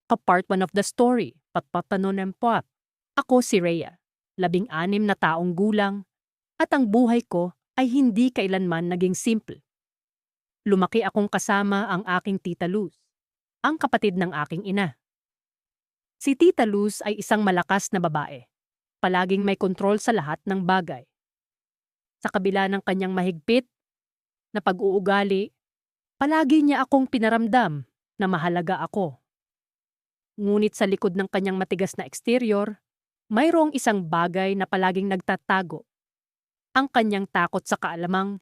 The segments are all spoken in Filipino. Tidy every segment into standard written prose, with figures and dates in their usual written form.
Ka-part 1 of the story, Patpatanunempoat. Ako si Rhea, 16 na taong gulang, at ang buhay ko ay hindi kailanman naging simple. Lumaki akong kasama ang aking Tita Luz, ang kapatid ng aking ina. Si Tita Luz ay isang malakas na babae, palaging may kontrol sa lahat ng bagay. Sa kabila ng kanyang mahigpit na pag-uugali, palagi niya akong pinaramdam na mahalaga ako. Ngunit sa likod ng kanyang matigas na eksterior, mayroong isang bagay na palaging nagtatago. Ang kanyang takot sa kaalamang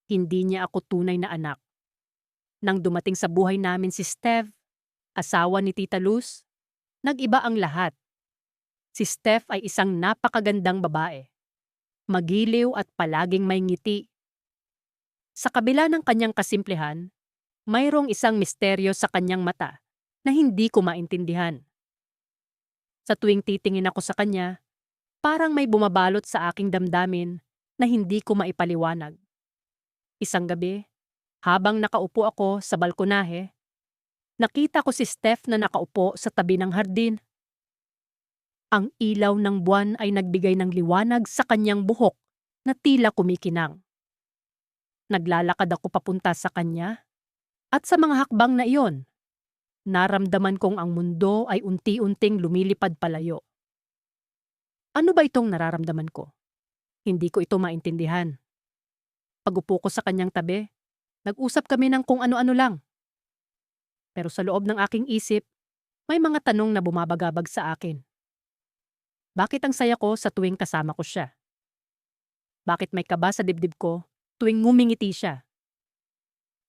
hindi niya ako tunay na anak. Nang dumating sa buhay namin si Steph, asawa ni Tita Luz, nag-iba ang lahat. Si Steph ay isang napakagandang babae. Magiliw at palaging may ngiti. Sa kabila ng kanyang kasimplihan, mayroong isang misteryo sa kanyang mata na hindi ko maintindihan. Sa tuwing titingin ako sa kanya, parang may bumabalot sa aking damdamin na hindi ko maipaliwanag. Isang gabi, habang nakaupo ako sa balkonahe, nakita ko si Steph na nakaupo sa tabi ng hardin. Ang ilaw ng buwan ay nagbigay ng liwanag sa kanyang buhok na tila kumikinang. Naglalakad ako papunta sa kanya at sa mga hakbang na iyon, naramdaman kong ang mundo ay unti-unting lumilipad palayo. Ano ba itong nararamdaman ko? Hindi ko ito maintindihan. Pag-upo ko sa kanyang tabi, nag-usap kami ng kung ano-ano lang. Pero sa loob ng aking isip, may mga tanong na bumabagabag sa akin. Bakit ang saya ko sa tuwing kasama ko siya? Bakit may kaba sa dibdib ko tuwing ngumingiti siya?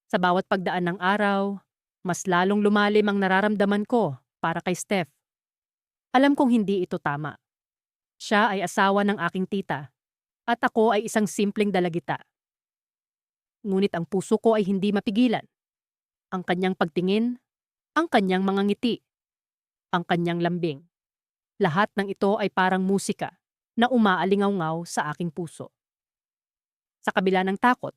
Sa bawat pagdaan ng araw, mas lalong lumalim ang nararamdaman ko para kay Steph. Alam kong hindi ito tama. Siya ay asawa ng aking tita at ako ay isang simpleng dalagita. Ngunit ang puso ko ay hindi mapigilan. Ang kanyang pagtingin, ang kanyang mga ngiti, ang kanyang lambing. Lahat ng ito ay parang musika na umaalingaw-ngaw sa aking puso. Sa kabila ng takot,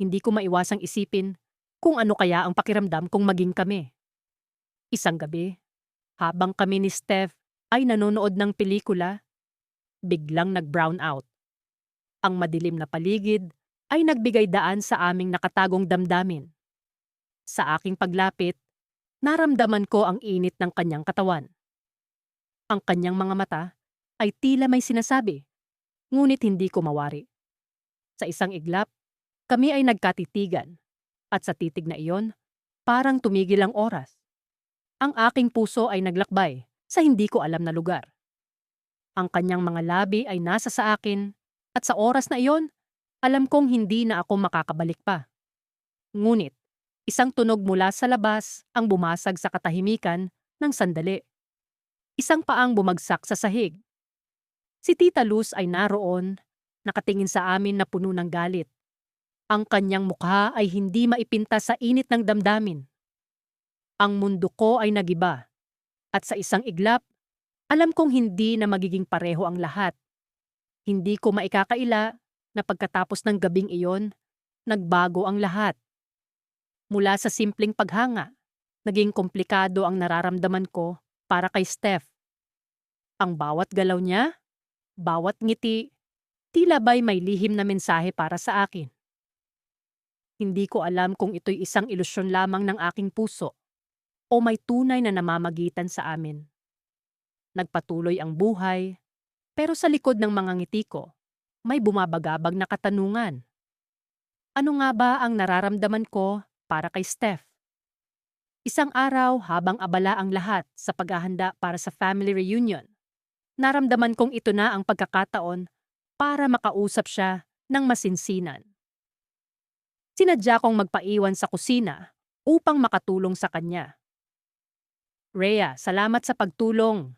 hindi ko maiwasang isipin kung ano kaya ang pakiramdam kung maging kami. Isang gabi, habang kami ni Steph ay nanonood ng pelikula, biglang nag-brown out. Ang madilim na paligid ay nagbigay daan sa aming nakatagong damdamin. Sa aking paglapit, naramdaman ko ang init ng kanyang katawan. Ang kanyang mga mata ay tila may sinasabi, ngunit hindi ko mawari. Sa isang iglap, kami ay nagkatitigan, at sa titig na iyon, parang tumigil ang oras. Ang aking puso ay naglakbay sa hindi ko alam na lugar. Ang kanyang mga labi ay nasa sa akin, at sa oras na iyon, alam kong hindi na ako makakabalik pa. Ngunit, isang tunog mula sa labas ang bumasag sa katahimikan ng sandali. Isang paang bumagsak sa sahig. Si Tita Luz ay naroon, nakatingin sa amin na puno ng galit. Ang kanyang mukha ay hindi maipinta sa init ng damdamin. Ang mundo ko ay nagiba, at sa isang iglap, alam kong hindi na magiging pareho ang lahat. Hindi ko maikakaila na pagkatapos ng gabing iyon, nagbago ang lahat. Mula sa simpleng paghanga, naging komplikado ang nararamdaman ko para kay Steph. Ang bawat galaw niya, bawat ngiti, tila ba'y may lihim na mensahe para sa akin. Hindi ko alam kung ito'y isang ilusyon lamang ng aking puso o may tunay na namamagitan sa amin. Nagpatuloy ang buhay, pero sa likod ng mga ngiti ko, may bumabagabag na katanungan. Ano nga ba ang nararamdaman ko para kay Steph? Isang araw habang abala ang lahat sa paghahanda para sa family reunion, naramdaman kong ito na ang pagkakataon para makausap siya ng masinsinan. Sinadya kong magpaiwan sa kusina upang makatulong sa kanya. Rhea, salamat sa pagtulong,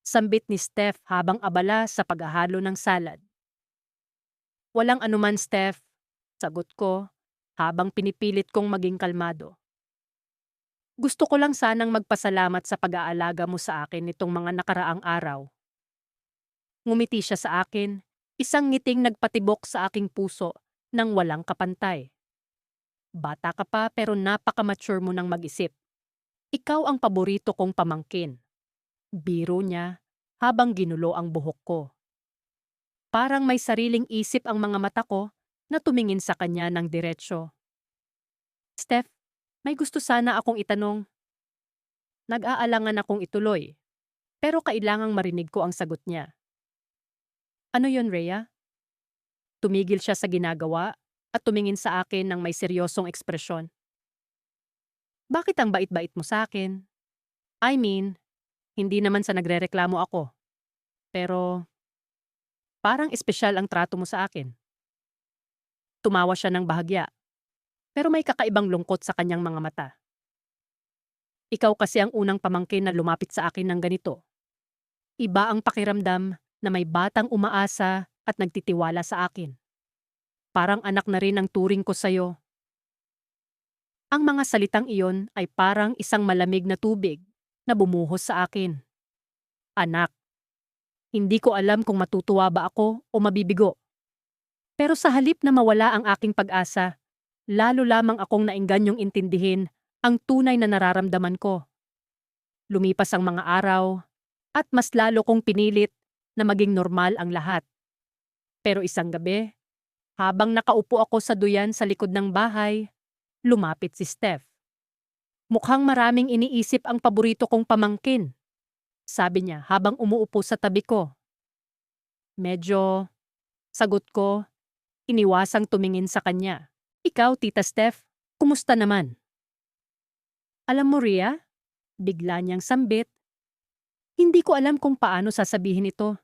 sambit ni Steph habang abala sa paghahalo ng salad. Walang anuman, Steph, sagot ko habang pinipilit kong maging kalmado. Gusto ko lang sanang magpasalamat sa pag-aalaga mo sa akin nitong mga nakaraang araw. Ngumiti siya sa akin, isang ngiting nagpatibok sa aking puso nang walang kapantay. Bata ka pa pero napaka-mature mo nang mag-isip. Ikaw ang paborito kong pamangkin. Biro niya habang ginulo ang buhok ko. Parang may sariling isip ang mga mata ko na tumingin sa kanya ng diretsyo. Steph, may gusto sana akong itanong. Nag-aalangan akong ituloy, pero kailangang marinig ko ang sagot niya. Ano yon, Rhea? Tumigil siya sa ginagawa at tumingin sa akin ng may seryosong ekspresyon. Bakit ang bait-bait mo sa akin? I mean, hindi naman sa nagrereklamo ako. Pero parang espesyal ang trato mo sa akin. Tumawa siya ng bahagya, pero may kakaibang lungkot sa kanyang mga mata. Ikaw kasi ang unang pamangkin na lumapit sa akin ng ganito. Iba ang pakiramdam na may batang umaasa at nagtitiwala sa akin. Parang anak na rin ang turing ko sa'yo. Ang mga salitang iyon ay parang isang malamig na tubig na bumuhos sa akin. Anak. Hindi ko alam kung matutuwa ba ako o mabibigo. Pero sa halip na mawala ang aking pag-asa, lalo lamang akong naingganyong intindihin ang tunay na nararamdaman ko. Lumipas ang mga araw at mas lalo kong pinilit na maging normal ang lahat. Pero isang gabi, habang nakaupo ako sa duyan sa likod ng bahay, lumapit si Steph. Mukhang maraming iniisip ang paborito kong pamangkin, sabi niya habang umuupo sa tabi ko. Medyo, sagot ko, iniwasang tumingin sa kanya. Ikaw, Tita Steph, kumusta naman? Alam mo, Rhea, bigla niyang sambit. Hindi ko alam kung paano sasabihin ito,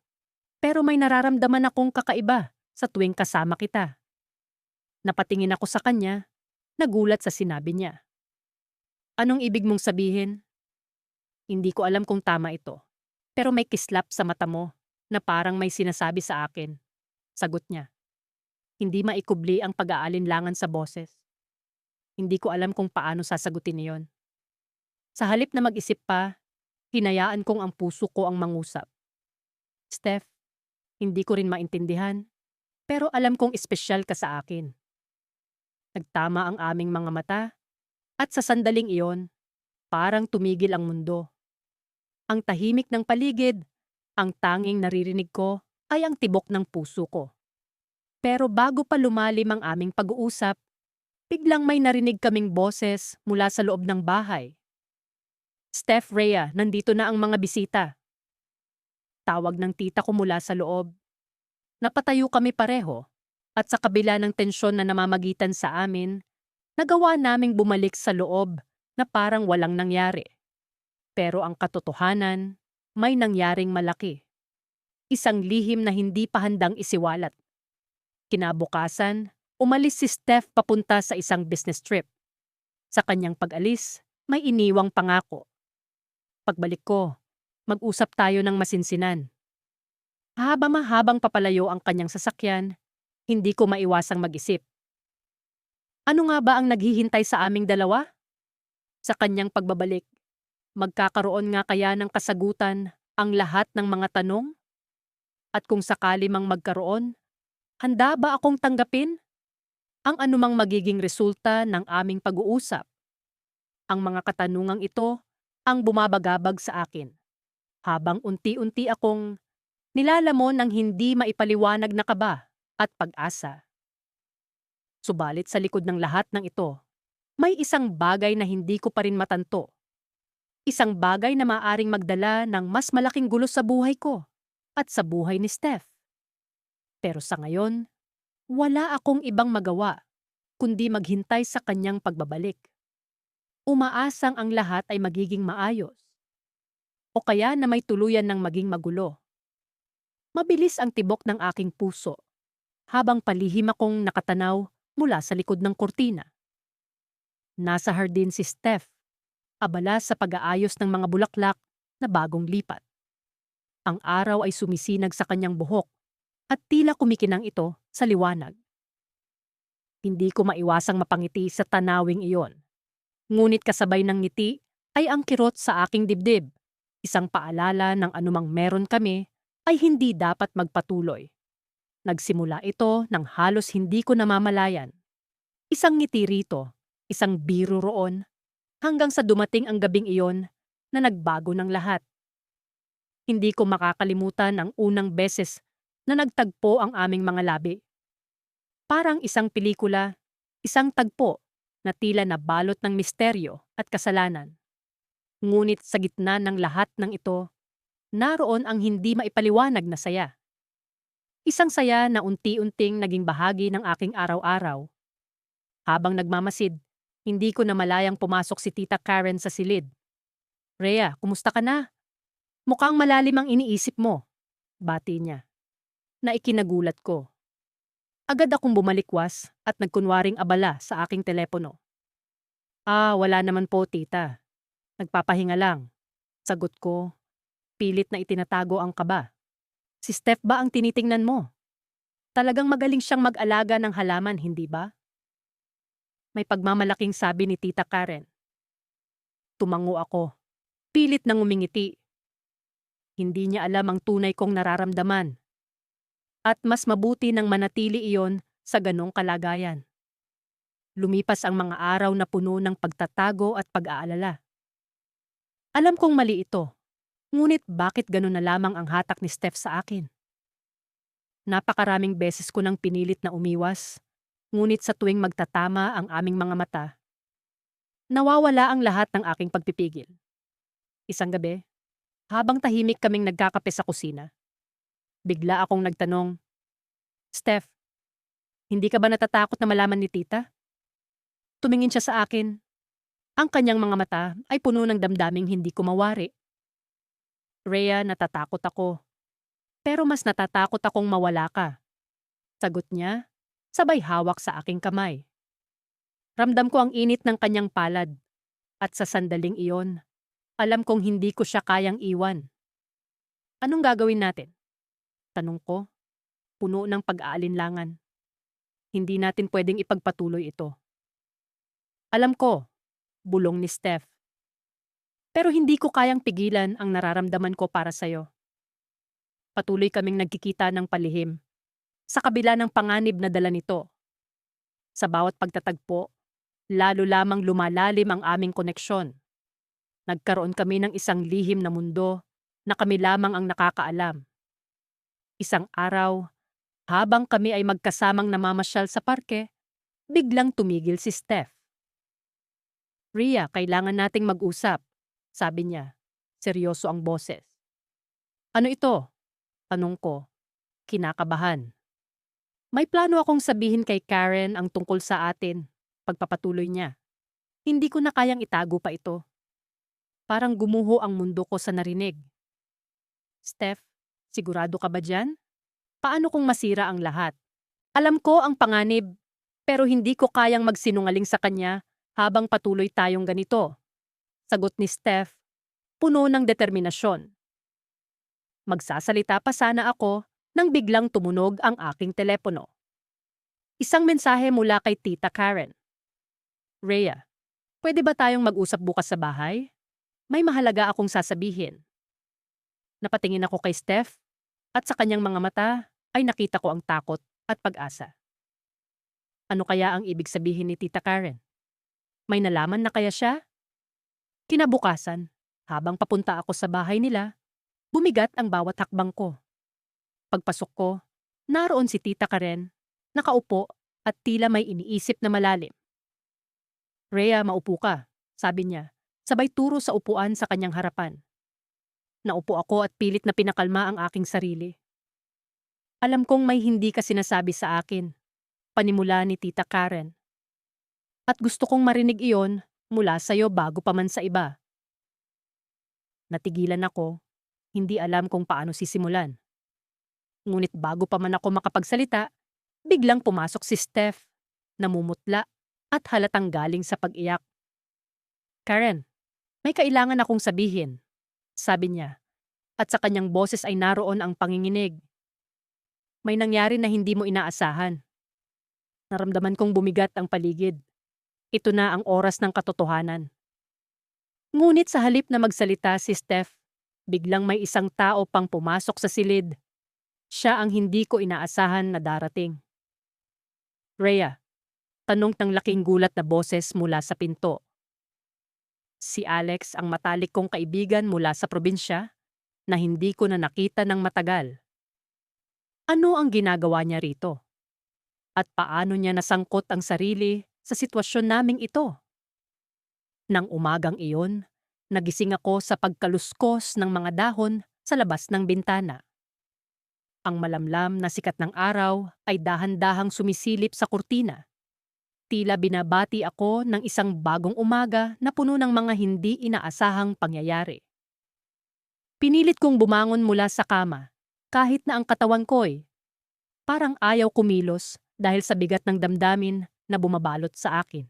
pero may nararamdaman akong kakaiba sa tuwing kasama kita. Napatingin ako sa kanya, nagulat sa sinabi niya. Anong ibig mong sabihin? Hindi ko alam kung tama ito, pero may kislap sa mata mo na parang may sinasabi sa akin. Sagot niya. Hindi maikubli ang pag-aalinlangan sa boses. Hindi ko alam kung paano sasagutin niyon. Sa halip na mag-isip pa, hinayaan kong ang puso ko ang mangusap. Steph, hindi ko rin maintindihan, pero alam kong espesyal ka sa akin. Nagtama ang aming mga mata, at sa sandaling iyon, parang tumigil ang mundo. Ang tahimik ng paligid, ang tanging naririnig ko ay ang tibok ng puso ko. Pero bago pa lumalim ang aming pag-uusap, biglang may narinig kaming boses mula sa loob ng bahay. Steph, Rhea, nandito na ang mga bisita. Tawag ng tita ko mula sa loob. Napatayo kami pareho, at sa kabila ng tensyon na namamagitan sa amin, nagawa naming bumalik sa loob na parang walang nangyari. Pero ang katotohanan, may nangyaring malaki. Isang lihim na hindi pa handang isiwalat. Kinabukasan, umalis si Steph papunta sa isang business trip. Sa kanyang pag-alis, may iniwang pangako. Pagbalik ko, mag-usap tayo ng masinsinan. Haba-mahabang papalayo ang kanyang sasakyan, hindi ko maiwasang mag-isip. Ano nga ba ang naghihintay sa aming dalawa? Sa kanyang pagbabalik, magkakaroon nga kaya ng kasagutan ang lahat ng mga tanong? At kung sakali mang magkaroon, handa ba akong tanggapin ang anumang magiging resulta ng aming pag-uusap? Ang mga katanungang ito ang bumabagabag sa akin, habang unti-unti akong nilalamon ng hindi maipaliwanag na kaba at pag-asa. Subalit sa likod ng lahat ng ito, may isang bagay na hindi ko pa rin matanto. Isang bagay na maaring magdala ng mas malaking gulo sa buhay ko at sa buhay ni Steph. Pero sa ngayon, wala akong ibang magawa kundi maghintay sa kanyang pagbabalik. Umaasang ang lahat ay magiging maayos. O kaya na may tuluyan ng maging magulo. Mabilis ang tibok ng aking puso habang palihim akong nakatanaw mula sa likod ng kurtina. Nasa hardin si Steph, abala sa pag-aayos ng mga bulaklak na bagong lipat. Ang araw ay sumisinag sa kanyang buhok at tila kumikinang ito sa liwanag. Hindi ko maiwasang mapangiti sa tanawing iyon. Ngunit kasabay ng ngiti ay ang kirot sa aking dibdib, isang paalala ng anumang meron kami ay hindi dapat magpatuloy. Nagsimula ito nang halos hindi ko namamalayan. Isang ngiti rito, isang biro roon, Hanggang sa dumating ang gabing iyon na nagbago ng lahat. Hindi ko makakalimutan ang unang beses na nagtagpo ang aming mga labi. Parang isang pelikula, isang tagpo na tila nabalot ng misteryo at kasalanan. Ngunit sa gitna ng lahat ng ito, naroon ang hindi maipaliwanag na saya. Isang saya na unti-unting naging bahagi ng aking araw-araw. Habang nagmamasid, hindi ko namalayang pumasok si Tita Karen sa silid. "Rhea, kumusta ka na? Mukhang malalim ang iniisip mo," bati niya. Na ikinagulat ko. Agad akong bumalikwas at nagkunwaring abala sa aking telepono. Wala naman po, tita. Nagpapahinga lang." Sagot ko, pilit na itinatago ang kaba. "Si Steph ba ang tinitingnan mo? Talagang magaling siyang mag-alaga ng halaman, hindi ba?" May pagmamalaking sabi ni Tita Karen. Tumango ako. Pilit na ngumingiti. Hindi niya alam ang tunay kong nararamdaman. At mas mabuti nang manatili iyon sa ganong kalagayan. Lumipas ang mga araw na puno ng pagtatago at pag-aalala. Alam kong mali ito. Ngunit bakit ganon na lamang ang hatak ni Steph sa akin? Napakaraming beses ko nang pinilit na umiwas. Ngunit sa tuwing magtatama ang aming mga mata, nawawala ang lahat ng aking pagpipigil. Isang gabi, habang tahimik kaming nagkakape sa kusina, bigla akong nagtanong, "Steph, hindi ka ba natatakot na malaman ni tita?" Tumingin siya sa akin. Ang kanyang mga mata ay puno ng damdaming hindi ko mawari. "Rhea, natatakot ako. Pero mas natatakot akong mawala ka." Sagot niya, sabay hawak sa aking kamay. Ramdam ko ang init ng kanyang palad. At sa sandaling iyon, alam kong hindi ko siya kayang iwan. "Anong gagawin natin?" Tanong ko, puno ng pag-aalinlangan. "Hindi natin pwedeng ipagpatuloy ito." "Alam ko," bulong ni Steph. "Pero hindi ko kayang pigilan ang nararamdaman ko para sa'yo." Patuloy kaming nagkikita ng palihim, sa kabila ng panganib na dala nito. Sa bawat pagtatagpo, lalo lamang lumalalim ang aming koneksyon. Nagkaroon kami ng isang lihim na mundo na kami lamang ang nakakaalam. Isang araw, habang kami ay magkasamang namamasyal sa parke, biglang tumigil si Steph. "Rhea, kailangan nating mag-usap," sabi niya. Seryoso ang boses. "Ano ito?" Tanong ko, kinakabahan. "May plano akong sabihin kay Karen ang tungkol sa atin," pagpapatuloy niya. Hindi ko na kayang itago pa ito. Parang gumuho ang mundo ko sa narinig. "Steph, sigurado ka ba dyan? Paano kung masira ang lahat? Alam ko ang panganib, pero hindi ko kayang magsinungaling sa kanya habang patuloy tayong ganito." Sagot ni Steph, puno ng determinasyon. Magsasalita pa sana ako nang biglang tumunog ang aking telepono. Isang mensahe mula kay Tita Karen. "Rhea, pwede ba tayong mag-usap bukas sa bahay? May mahalaga akong sasabihin." Napatingin ako kay Steph at sa kanyang mga mata ay nakita ko ang takot at pag-asa. Ano kaya ang ibig sabihin ni Tita Karen? May nalaman na kaya siya? Kinabukasan, habang papunta ako sa bahay nila, bumigat ang bawat hakbang ko. Pagpasok ko, naroon si Tita Karen, nakaupo at tila may iniisip na malalim. "Rhea, maupo ka," sabi niya, sabay turo sa upuan sa kanyang harapan. Naupo ako at pilit na pinakalma ang aking sarili. Alam kong may hindi ka sinasabi sa akin, panimula ni Tita Karen. At gusto kong marinig iyon mula sa'yo bago pa man sa iba. Natigilan ako, hindi alam kung paano sisimulan. Ngunit bago pa man ako makapagsalita, biglang pumasok si Steph, namumutla at halatang galing sa pag-iyak. "Karen, may kailangan akong sabihin," sabi niya, at sa kanyang boses ay naroon ang panginginig. "May nangyari na hindi mo inaasahan." Naramdaman kong bumigat ang paligid. Ito na ang oras ng katotohanan. Ngunit sa halip na magsalita si Steph, biglang may isang tao pang pumasok sa silid. Siya ang hindi ko inaasahan na darating. "Rhea," tanong ng laking gulat na boses mula sa pinto. Si Alex ang matalik kong kaibigan mula sa probinsya na hindi ko na nakita ng matagal. Ano ang ginagawa niya rito? At paano niya nasangkot ang sarili sa sitwasyon naming ito? Nang umagang iyon, nagising ako sa pagkaluskos ng mga dahon sa labas ng bintana. Ang malamlam na sikat ng araw ay dahan-dahang sumisilip sa kurtina. Tila binabati ako ng isang bagong umaga na puno ng mga hindi inaasahang pangyayari. Pinilit kong bumangon mula sa kama, kahit na ang katawan ko'y parang ayaw kumilos dahil sa bigat ng damdamin na bumabalot sa akin.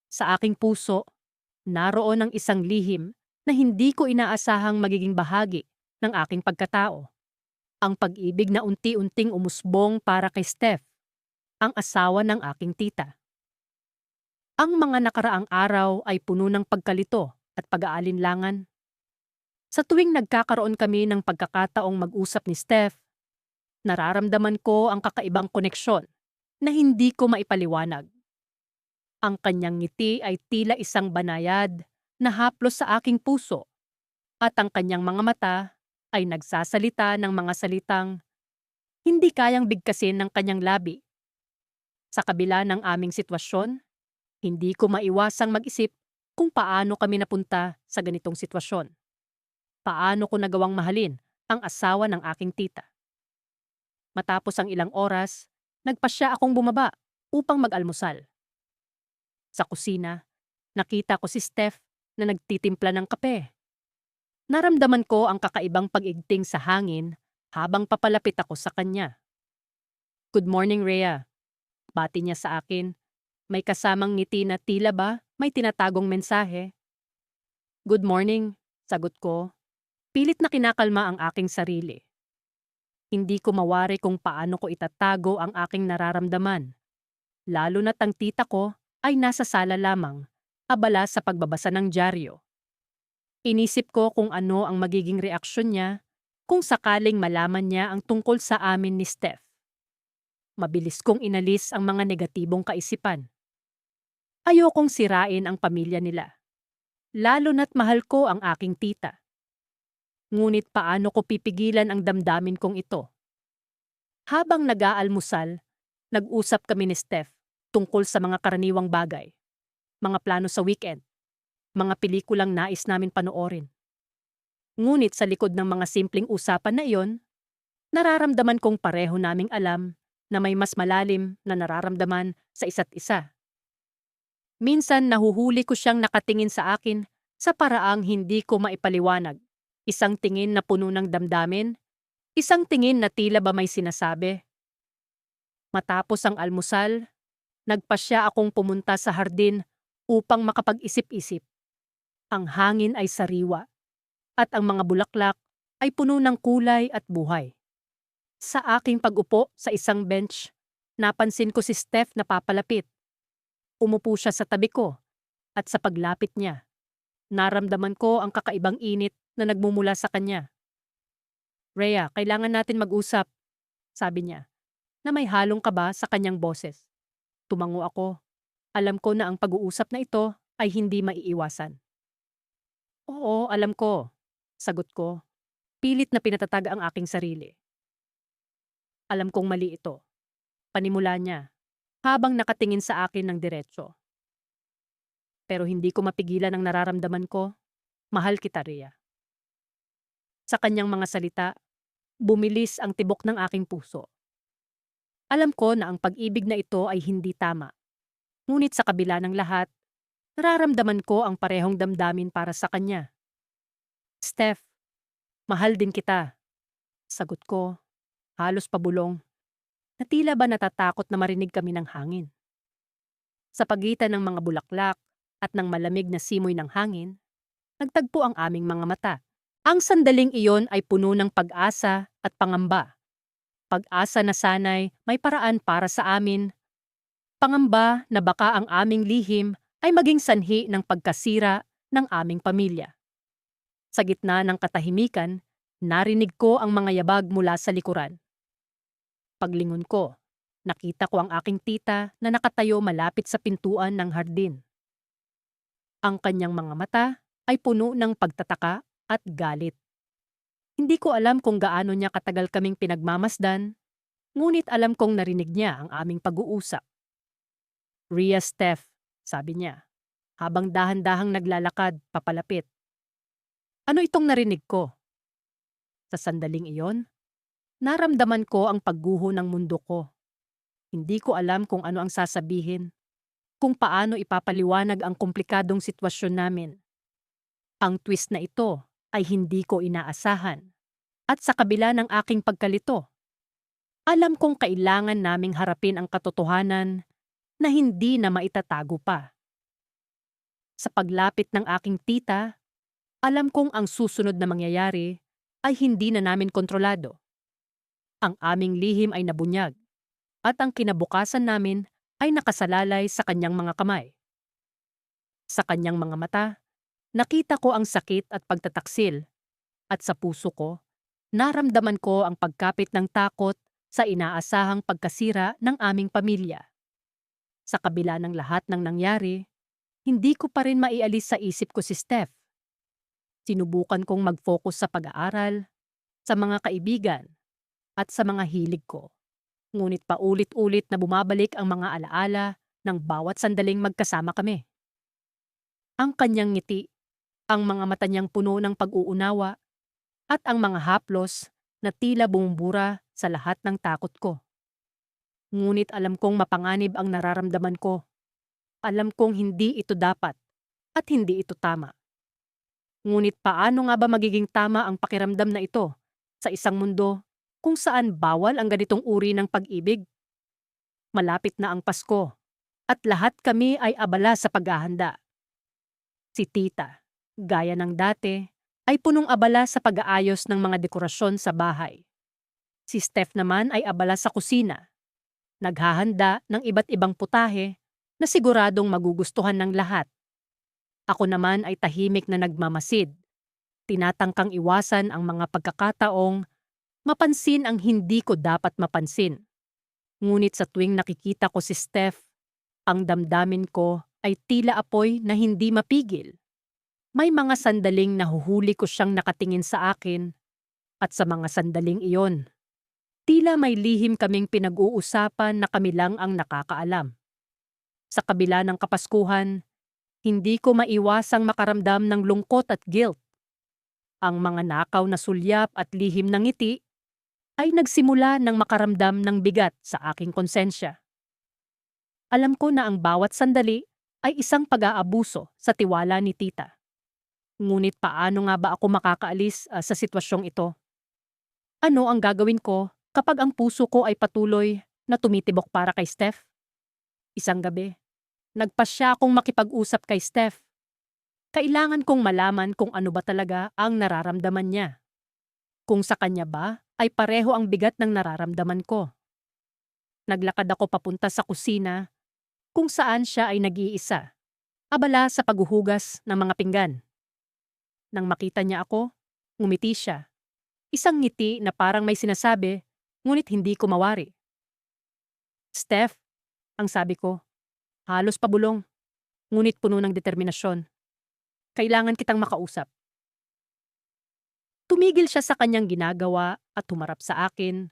Sa aking puso, naroon ang isang lihim na hindi ko inaasahang magiging bahagi ng aking pagkatao. Ang pag-ibig na unti-unting umusbong para kay Steph, ang asawa ng aking tita. Ang mga nakaraang araw ay puno ng pagkalito at pag-aalinlangan. Sa tuwing nagkakaroon kami ng pagkakataong mag-usap ni Steph, nararamdaman ko ang kakaibang koneksyon na hindi ko maipaliwanag. Ang kanyang ngiti ay tila isang banayad na haplos sa aking puso at ang kanyang mga mata ay nagsasalita ng mga salitang hindi kayang bigkasin ng kanyang labi. Sa kabila ng aming sitwasyon, hindi ko maiwasang mag-isip kung paano kami napunta sa ganitong sitwasyon. Paano ko nagawang mahalin ang asawa ng aking tita. Matapos ang ilang oras, nagpasya akong bumaba upang mag-almusal. Sa kusina, nakita ko si Steph na nagtitimpla ng kape. Naramdaman ko ang kakaibang pag-igting sa hangin habang papalapit ako sa kanya. "Good morning, Rhea." Bati niya sa akin. May kasamang ngiti na tila ba may tinatagong mensahe. "Good morning," sagot ko. Pilit na kinakalma ang aking sarili. Hindi ko mawari kung paano ko itatago ang aking nararamdaman. Lalo na't ang tita ko ay nasa sala lamang, abala sa pagbabasa ng dyaryo. Inisip ko kung ano ang magiging reaksyon niya kung sakaling malaman niya ang tungkol sa amin ni Steph. Mabilis kong inalis ang mga negatibong kaisipan. Ayokong sirain ang pamilya nila. Lalo na't mahal ko ang aking tita. Ngunit paano ko pipigilan ang damdamin kong ito? Habang nag-aalmusal, nag-usap kami ni Steph tungkol sa mga karaniwang bagay, mga plano sa weekend, mga pelikulang nais namin panoorin. Ngunit sa likod ng mga simpleng usapan na iyon, nararamdaman kong pareho naming alam na may mas malalim na nararamdaman sa isa't isa. Minsan nahuhuli ko siyang nakatingin sa akin sa paraang hindi ko maipaliwanag. Isang tingin na puno ng damdamin, isang tingin na tila ba may sinasabi. Matapos ang almusal, nagpasya akong pumunta sa hardin upang makapag-isip-isip. Ang hangin ay sariwa at ang mga bulaklak ay puno ng kulay at buhay. Sa aking pag-upo sa isang bench, napansin ko si Steph na papalapit. Umupo siya sa tabi ko at sa paglapit niya, naramdaman ko ang kakaibang init na nagmumula sa kanya. "Rhea, kailangan natin mag-usap," sabi niya, na may halong kaba sa kanyang boses. Tumango ako. Alam ko na ang pag-uusap na ito ay hindi maiiwasan. "Oo, alam ko," sagot ko. Pilit na pinatatag ang aking sarili. Alam kong mali ito. Panimula niya, habang nakatingin sa akin ng diretso. Pero hindi ko mapigilan ang nararamdaman ko. Mahal kita, Rhea. Sa kanyang mga salita, bumilis ang tibok ng aking puso. Alam ko na ang pag-ibig na ito ay hindi tama. Ngunit sa kabila ng lahat, nararamdaman ko ang parehong damdamin para sa kanya. "Steph, mahal din kita," sagot ko, halos pabulong, na tila ba natatakot na marinig kami ng hangin. Sa pagitan ng mga bulaklak at ng malamig na simoy ng hangin, nagtagpo ang aming mga mata. Ang sandaling iyon ay puno ng pag-asa at pangamba. Pag-asa na sanay may paraan para sa amin. Pangamba na baka ang aming lihim ay maging sanhi ng pagkasira ng aming pamilya. Sa gitna ng katahimikan, narinig ko ang mga yabag mula sa likuran. Paglingon ko, nakita ko ang aking tita na nakatayo malapit sa pintuan ng hardin. Ang kanyang mga mata ay puno ng pagtataka at galit. Hindi ko alam kung gaano niya katagal kaming pinagmamasdan, ngunit alam kong narinig niya ang aming pag-uusap. "Rhea, Steph," sabi niya, habang dahan-dahang naglalakad papalapit. Ano itong narinig ko? Sa sandaling iyon, naramdaman ko ang pagguho ng mundo ko. Hindi ko alam kung ano ang sasabihin, kung paano ipapaliwanag ang komplikadong sitwasyon namin. Ang twist na ito ay hindi ko inaasahan. At sa kabila ng aking pagkalito, alam kong kailangan naming harapin ang katotohanan na hindi na maitatago pa. Sa paglapit ng aking tita, alam kong ang susunod na mangyayari ay hindi na namin kontrolado. Ang aming lihim ay nabunyag at ang kinabukasan namin ay nakasalalay sa kanyang mga kamay. Sa kanyang mga mata, nakita ko ang sakit at pagtataksil, at sa puso ko, naramdaman ko ang pagkapit ng takot sa inaasahang pagkasira ng aming pamilya. Sa kabila ng lahat ng nangyari, hindi ko pa rin maialis sa isip ko si Steph. Sinubukan kong mag-focus sa pag-aaral, sa mga kaibigan, at sa mga hilig ko. Ngunit paulit-ulit na bumabalik ang mga alaala ng bawat sandaling magkasama kami. Ang kanyang ngiti, ang mga mata niyang puno ng pag-uunawa, at ang mga haplos na tila bumubura sa lahat ng takot ko. Ngunit alam kong mapanganib ang nararamdaman ko. Alam kong hindi ito dapat at hindi ito tama. Ngunit paano nga ba magiging tama ang pakiramdam na ito sa isang mundo kung saan bawal ang ganitong uri ng pag-ibig? Malapit na ang Pasko at lahat kami ay abala sa paghahanda. Si tita, gaya ng dati, ay punong abala sa pag-aayos ng mga dekorasyon sa bahay. Si Steph naman ay abala sa kusina, naghahanda ng iba't ibang putahe na siguradong magugustuhan ng lahat. Ako naman ay tahimik na nagmamasid, tinatangkang iwasan ang mga pagkakataong mapansin ang hindi ko dapat mapansin. Ngunit sa tuwing nakikita ko si Steph, ang damdamin ko ay tila apoy na hindi mapigil. May mga sandaling nahuhuli ko siyang nakatingin sa akin, at sa mga sandaling iyon, tila may lihim kaming pinag-uusapan na kami lang ang nakakaalam. Sa kabila ng Kapaskuhan, hindi ko maiwasang makaramdam ng lungkot at guilt. Ang mga nakaw na sulyap at lihim ng ngiti ay nagsimula ng makaramdam ng bigat sa aking konsensya. Alam ko na ang bawat sandali ay isang pag-aabuso sa tiwala ni tita. Ngunit paano nga ba ako makakaalis sa sitwasyong ito? Ano ang gagawin ko kapag ang puso ko ay patuloy na tumitibok para kay Steph? Isang gabi, nagpasya akong makipag-usap kay Steph. Kailangan kong malaman kung ano ba talaga ang nararamdaman niya. Kung sa kanya ba ay pareho ang bigat ng nararamdaman ko. Naglakad ako papunta sa kusina kung saan siya ay nag-iisa, abala sa paghuhugas ng mga pinggan. Nang makita niya ako, ngumiti siya. Isang ngiti na parang may sinasabi, ngunit hindi ko mawari. "Steph," ang sabi ko, halos pabulong, ngunit puno ng determinasyon. "Kailangan kitang makausap." Tumigil siya sa kanyang ginagawa at humarap sa akin.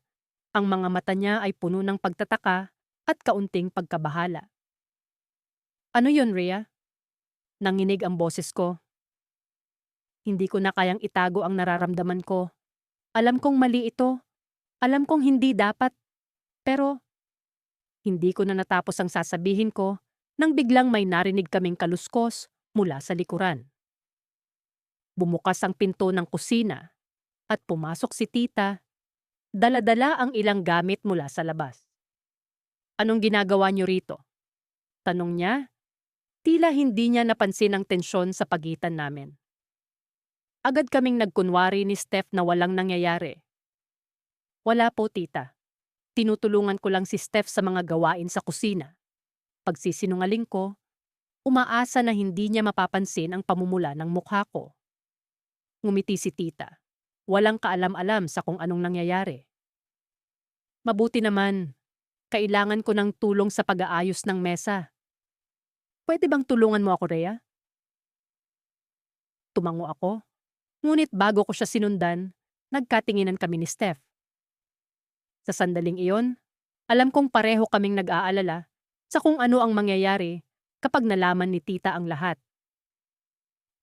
Ang mga mata niya ay puno ng pagtataka at kaunting pagkabahala. "Ano yon, Rhea?" Nanginig ang boses ko. Hindi ko na kayang itago ang nararamdaman ko. Alam kong mali ito. Alam kong hindi dapat. Pero hindi ko na natapos ang sasabihin ko nang biglang may narinig kaming kaluskos mula sa likuran. Bumukas ang pinto ng kusina at pumasok si tita. Dala-dala ang ilang gamit mula sa labas. "Anong ginagawa niyo rito?" tanong niya. Tila hindi niya napansin ang tensyon sa pagitan namin. Agad kaming nagkunwari ni Steph na walang nangyayari. "Wala po, tita. Tinutulungan ko lang si Steph sa mga gawain sa kusina." Pagsisinungaling ko, umaasa na hindi niya mapapansin ang pamumula ng mukha ko. Ngumiti si tita. Walang kaalam-alam sa kung anong nangyayari. "Mabuti naman. Kailangan ko ng tulong sa pag-aayos ng mesa. Pwede bang tulungan mo ako, Rhea?" Tumango ako. Ngunit bago ko siya sinundan, nagkatinginan kami ni Steph. Sa sandaling iyon, alam kong pareho kaming nag-aalala sa kung ano ang mangyayari kapag nalaman ni tita ang lahat.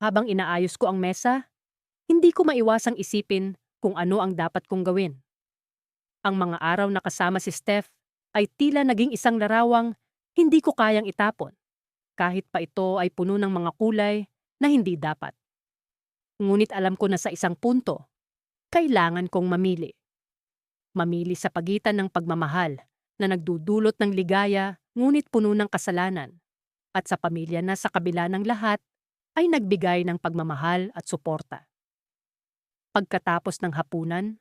Habang inaayos ko ang mesa, hindi ko maiwasang isipin kung ano ang dapat kong gawin. Ang mga araw na kasama si Steph ay tila naging isang larawang hindi ko kayang itapon, kahit pa ito ay puno ng mga kulay na hindi dapat. Ngunit alam ko na sa isang punto, kailangan kong mamili. Mamili sa pagitan ng pagmamahal na nagdudulot ng ligaya ngunit puno ng kasalanan, at sa pamilya na sa kabila ng lahat ay nagbigay ng pagmamahal at suporta. Pagkatapos ng hapunan,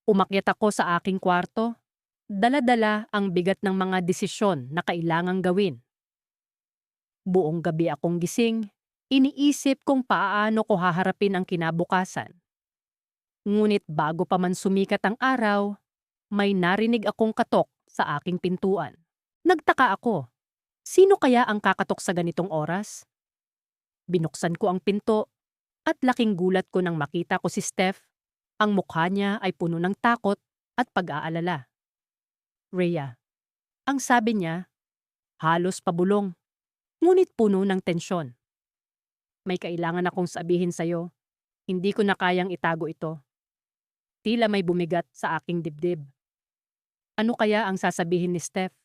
umakyat ako sa aking kwarto, dala-dala ang bigat ng mga desisyon na kailangang gawin. Buong gabi akong gising, iniisip kung paano ko haharapin ang kinabukasan. Ngunit bago pa man sumikat ang araw, may narinig akong katok sa aking pintuan. Nagtaka ako. Sino kaya ang kakatok sa ganitong oras? Binuksan ko ang pinto at laking gulat ko nang makita ko si Steph. Ang mukha niya ay puno ng takot at pag-aalala. Rhea, ang sabi niya, halos pabulong, ngunit puno ng tensyon. May kailangan akong sabihin sa'yo. Hindi ko na kayang itago ito. Tila may bumigat sa aking dibdib. Ano kaya ang sasabihin ni Steph?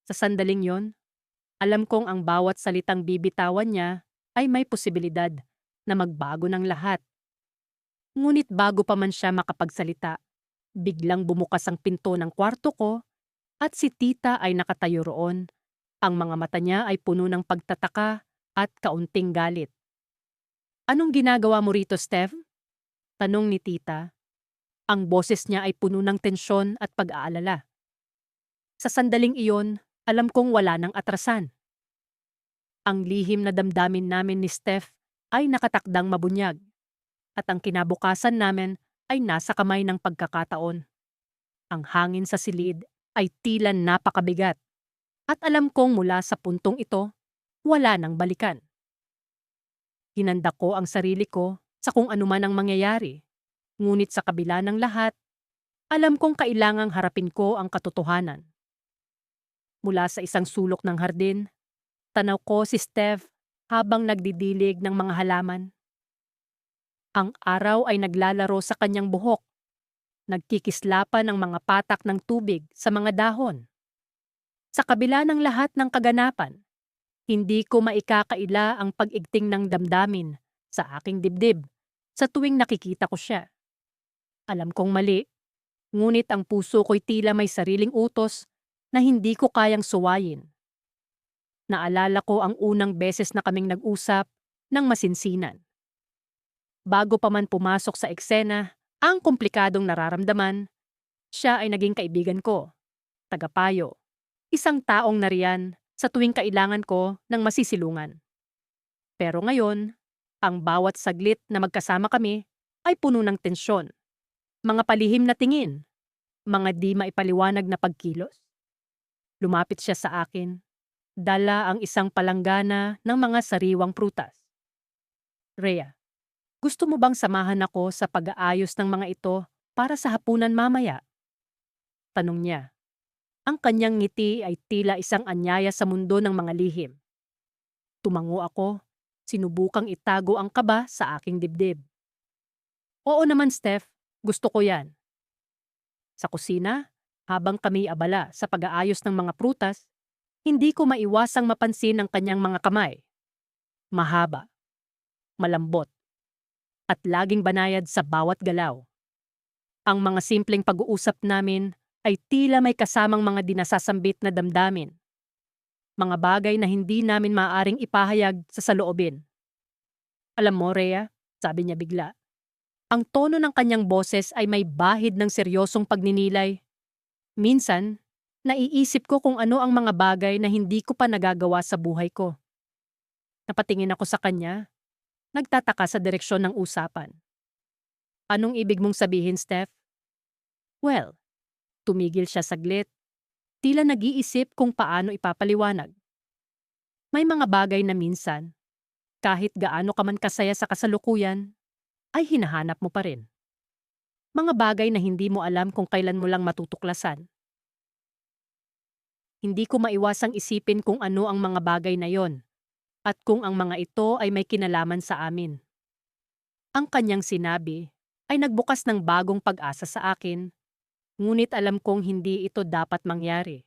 Sa sandaling yon, alam kong ang bawat salitang bibitawan niya ay may posibilidad na magbago ng lahat. Ngunit bago pa man siya makapagsalita, biglang bumukas ang pinto ng kwarto ko at si tita ay nakatayo roon. Ang mga mata niya ay puno ng pagtataka at kaunting galit. Anong ginagawa mo rito, Steph? Tanong ni tita. Ang boses niya ay puno ng tensyon at pag-aalala. Sa sandaling iyon, alam kong wala nang atrasan. Ang lihim na damdamin namin ni Steph ay nakatakdang mabunyag, at ang kinabukasan namin ay nasa kamay ng pagkakataon. Ang hangin sa silid ay tila napakabigat, at alam kong mula sa puntong ito, wala nang balikan. Hinanda ko ang sarili ko sa kung anuman ang mangyayari, ngunit sa kabila ng lahat, alam kong kailangang harapin ko ang katotohanan. Mula sa isang sulok ng hardin, tanaw ko si Steph habang nagdidilig ng mga halaman. Ang araw ay naglalaro sa kanyang buhok. Nagkikislapan ang mga patak ng tubig sa mga dahon. Sa kabila ng lahat ng kaganapan, hindi ko maikakaila ang pag-igting ng damdamin sa aking dibdib sa tuwing nakikita ko siya. Alam kong mali, ngunit ang puso ko'y tila may sariling utos na hindi ko kayang suwayin. Naalala ko ang unang beses na kaming nag-usap ng masinsinan. Bago pa man pumasok sa eksena ang komplikadong nararamdaman, siya ay naging kaibigan ko, tagapayo, isang taong nariyan sa tuwing kailangan ko ng masisilungan. Pero ngayon, ang bawat saglit na magkasama kami ay puno ng tensyon, mga palihim na tingin, mga di maipaliwanag na pagkilos. Lumapit siya sa akin, dala ang isang palanggana ng mga sariwang prutas. Rhea, gusto mo bang samahan ako sa pag-aayos ng mga ito para sa hapunan mamaya? Tanong niya. Ang kanyang ngiti ay tila isang anyaya sa mundo ng mga lihim. Tumango ako, sinubukang itago ang kaba sa aking dibdib. Oo naman, Steph, gusto ko yan. Sa kusina, habang kami abala sa pag-aayos ng mga prutas, hindi ko maiwasang mapansin ang kanyang mga kamay. Mahaba, malambot, at laging banayad sa bawat galaw. Ang mga simpleng pag-uusap namin ay tila may kasamang mga dinasasambit na damdamin. Mga bagay na hindi namin maaaring ipahayag sa saloobin. Alam mo, Rhea, sabi niya bigla, ang tono ng kanyang boses ay may bahid ng seryosong pagninilay. Minsan, naiisip ko kung ano ang mga bagay na hindi ko pa nagagawa sa buhay ko. Napatingin ako sa kanya, nagtataka sa direksyon ng usapan. Anong ibig mong sabihin, Steph? Well, tumigil siya saglit, tila nag-iisip kung paano ipapaliwanag. May mga bagay na minsan, Kahit gaano ka man kasaya sa kasalukuyan, ay hinahanap mo pa rin. Mga bagay na hindi mo alam kung kailan mo lang matutuklasan. Hindi ko maiwasang isipin kung ano ang mga bagay na yon at kung ang mga ito ay may kinalaman sa amin. Ang kanyang sinabi ay nagbukas ng bagong pag-asa sa akin, ngunit alam kong hindi ito dapat mangyari.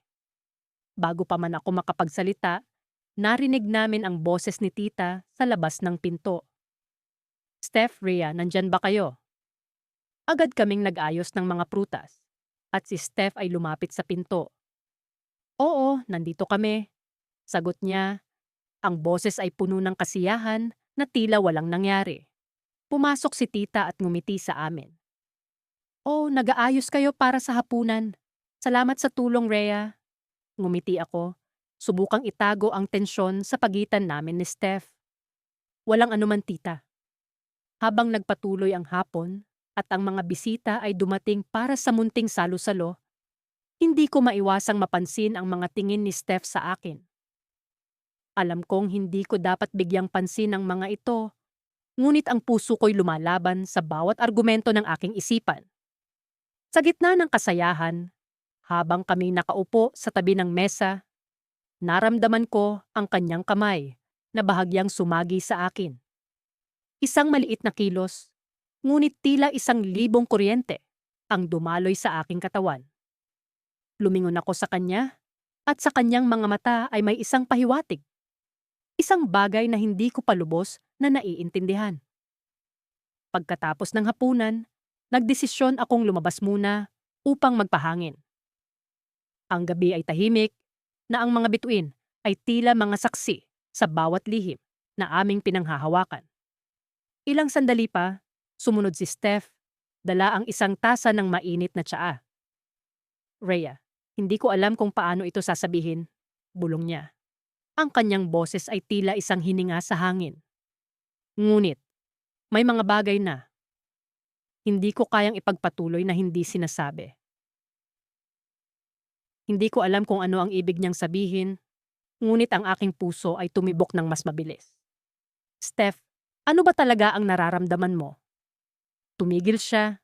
Bago pa man ako makapagsalita, narinig namin ang boses ni tita sa labas ng pinto. Steph, Rhea, nandyan ba kayo? Agad kaming nag-ayos ng mga prutas at si Steph ay lumapit sa pinto. Oo, nandito kami. Sagot niya, ang boses ay puno ng kasiyahan na tila walang nangyari. Pumasok si tita at ngumiti sa amin. Oh, nag-aayos kayo para sa hapunan. Salamat sa tulong, Rhea. Ngumiti ako, subukang itago ang tensyon sa pagitan namin ni Steph. Walang anuman, tita. Habang nagpatuloy ang hapon at ang mga bisita ay dumating para sa munting salo-salo, hindi ko maiwasang mapansin ang mga tingin ni Steph sa akin. Alam kong hindi ko dapat bigyang pansin ang mga ito, ngunit ang puso ko'y lumalaban sa bawat argumento ng aking isipan. Sa gitna ng kasayahan, habang kami nakaupo sa tabi ng mesa, naramdaman ko ang kanyang kamay na bahagyang sumagi sa akin. Isang maliit na kilos, ngunit tila 1,000 kuryente ang dumaloy sa aking katawan. Lumingon ako sa kanya at sa kanyang mga mata ay may isang pahiwatig. Isang bagay na hindi ko palubos na naiintindihan. Pagkatapos ng hapunan, nagdesisyon akong lumabas muna upang magpahangin. Ang gabi ay tahimik na ang mga bituin ay tila mga saksi sa bawat lihim na aming pinanghahawakan. Ilang sandali pa, sumunod si Steph, dala ang isang tasa ng mainit na tsaa. Rhea, hindi ko alam kung paano ito sasabihin, bulong niya. Ang kanyang boses ay tila isang hininga sa hangin. Ngunit, may mga bagay na hindi ko kayang ipagpatuloy na hindi sinasabi. Hindi ko alam kung ano ang ibig niyang sabihin, ngunit ang aking puso ay tumibok ng mas mabilis. Steph, ano ba talaga ang nararamdaman mo? Tumigil siya.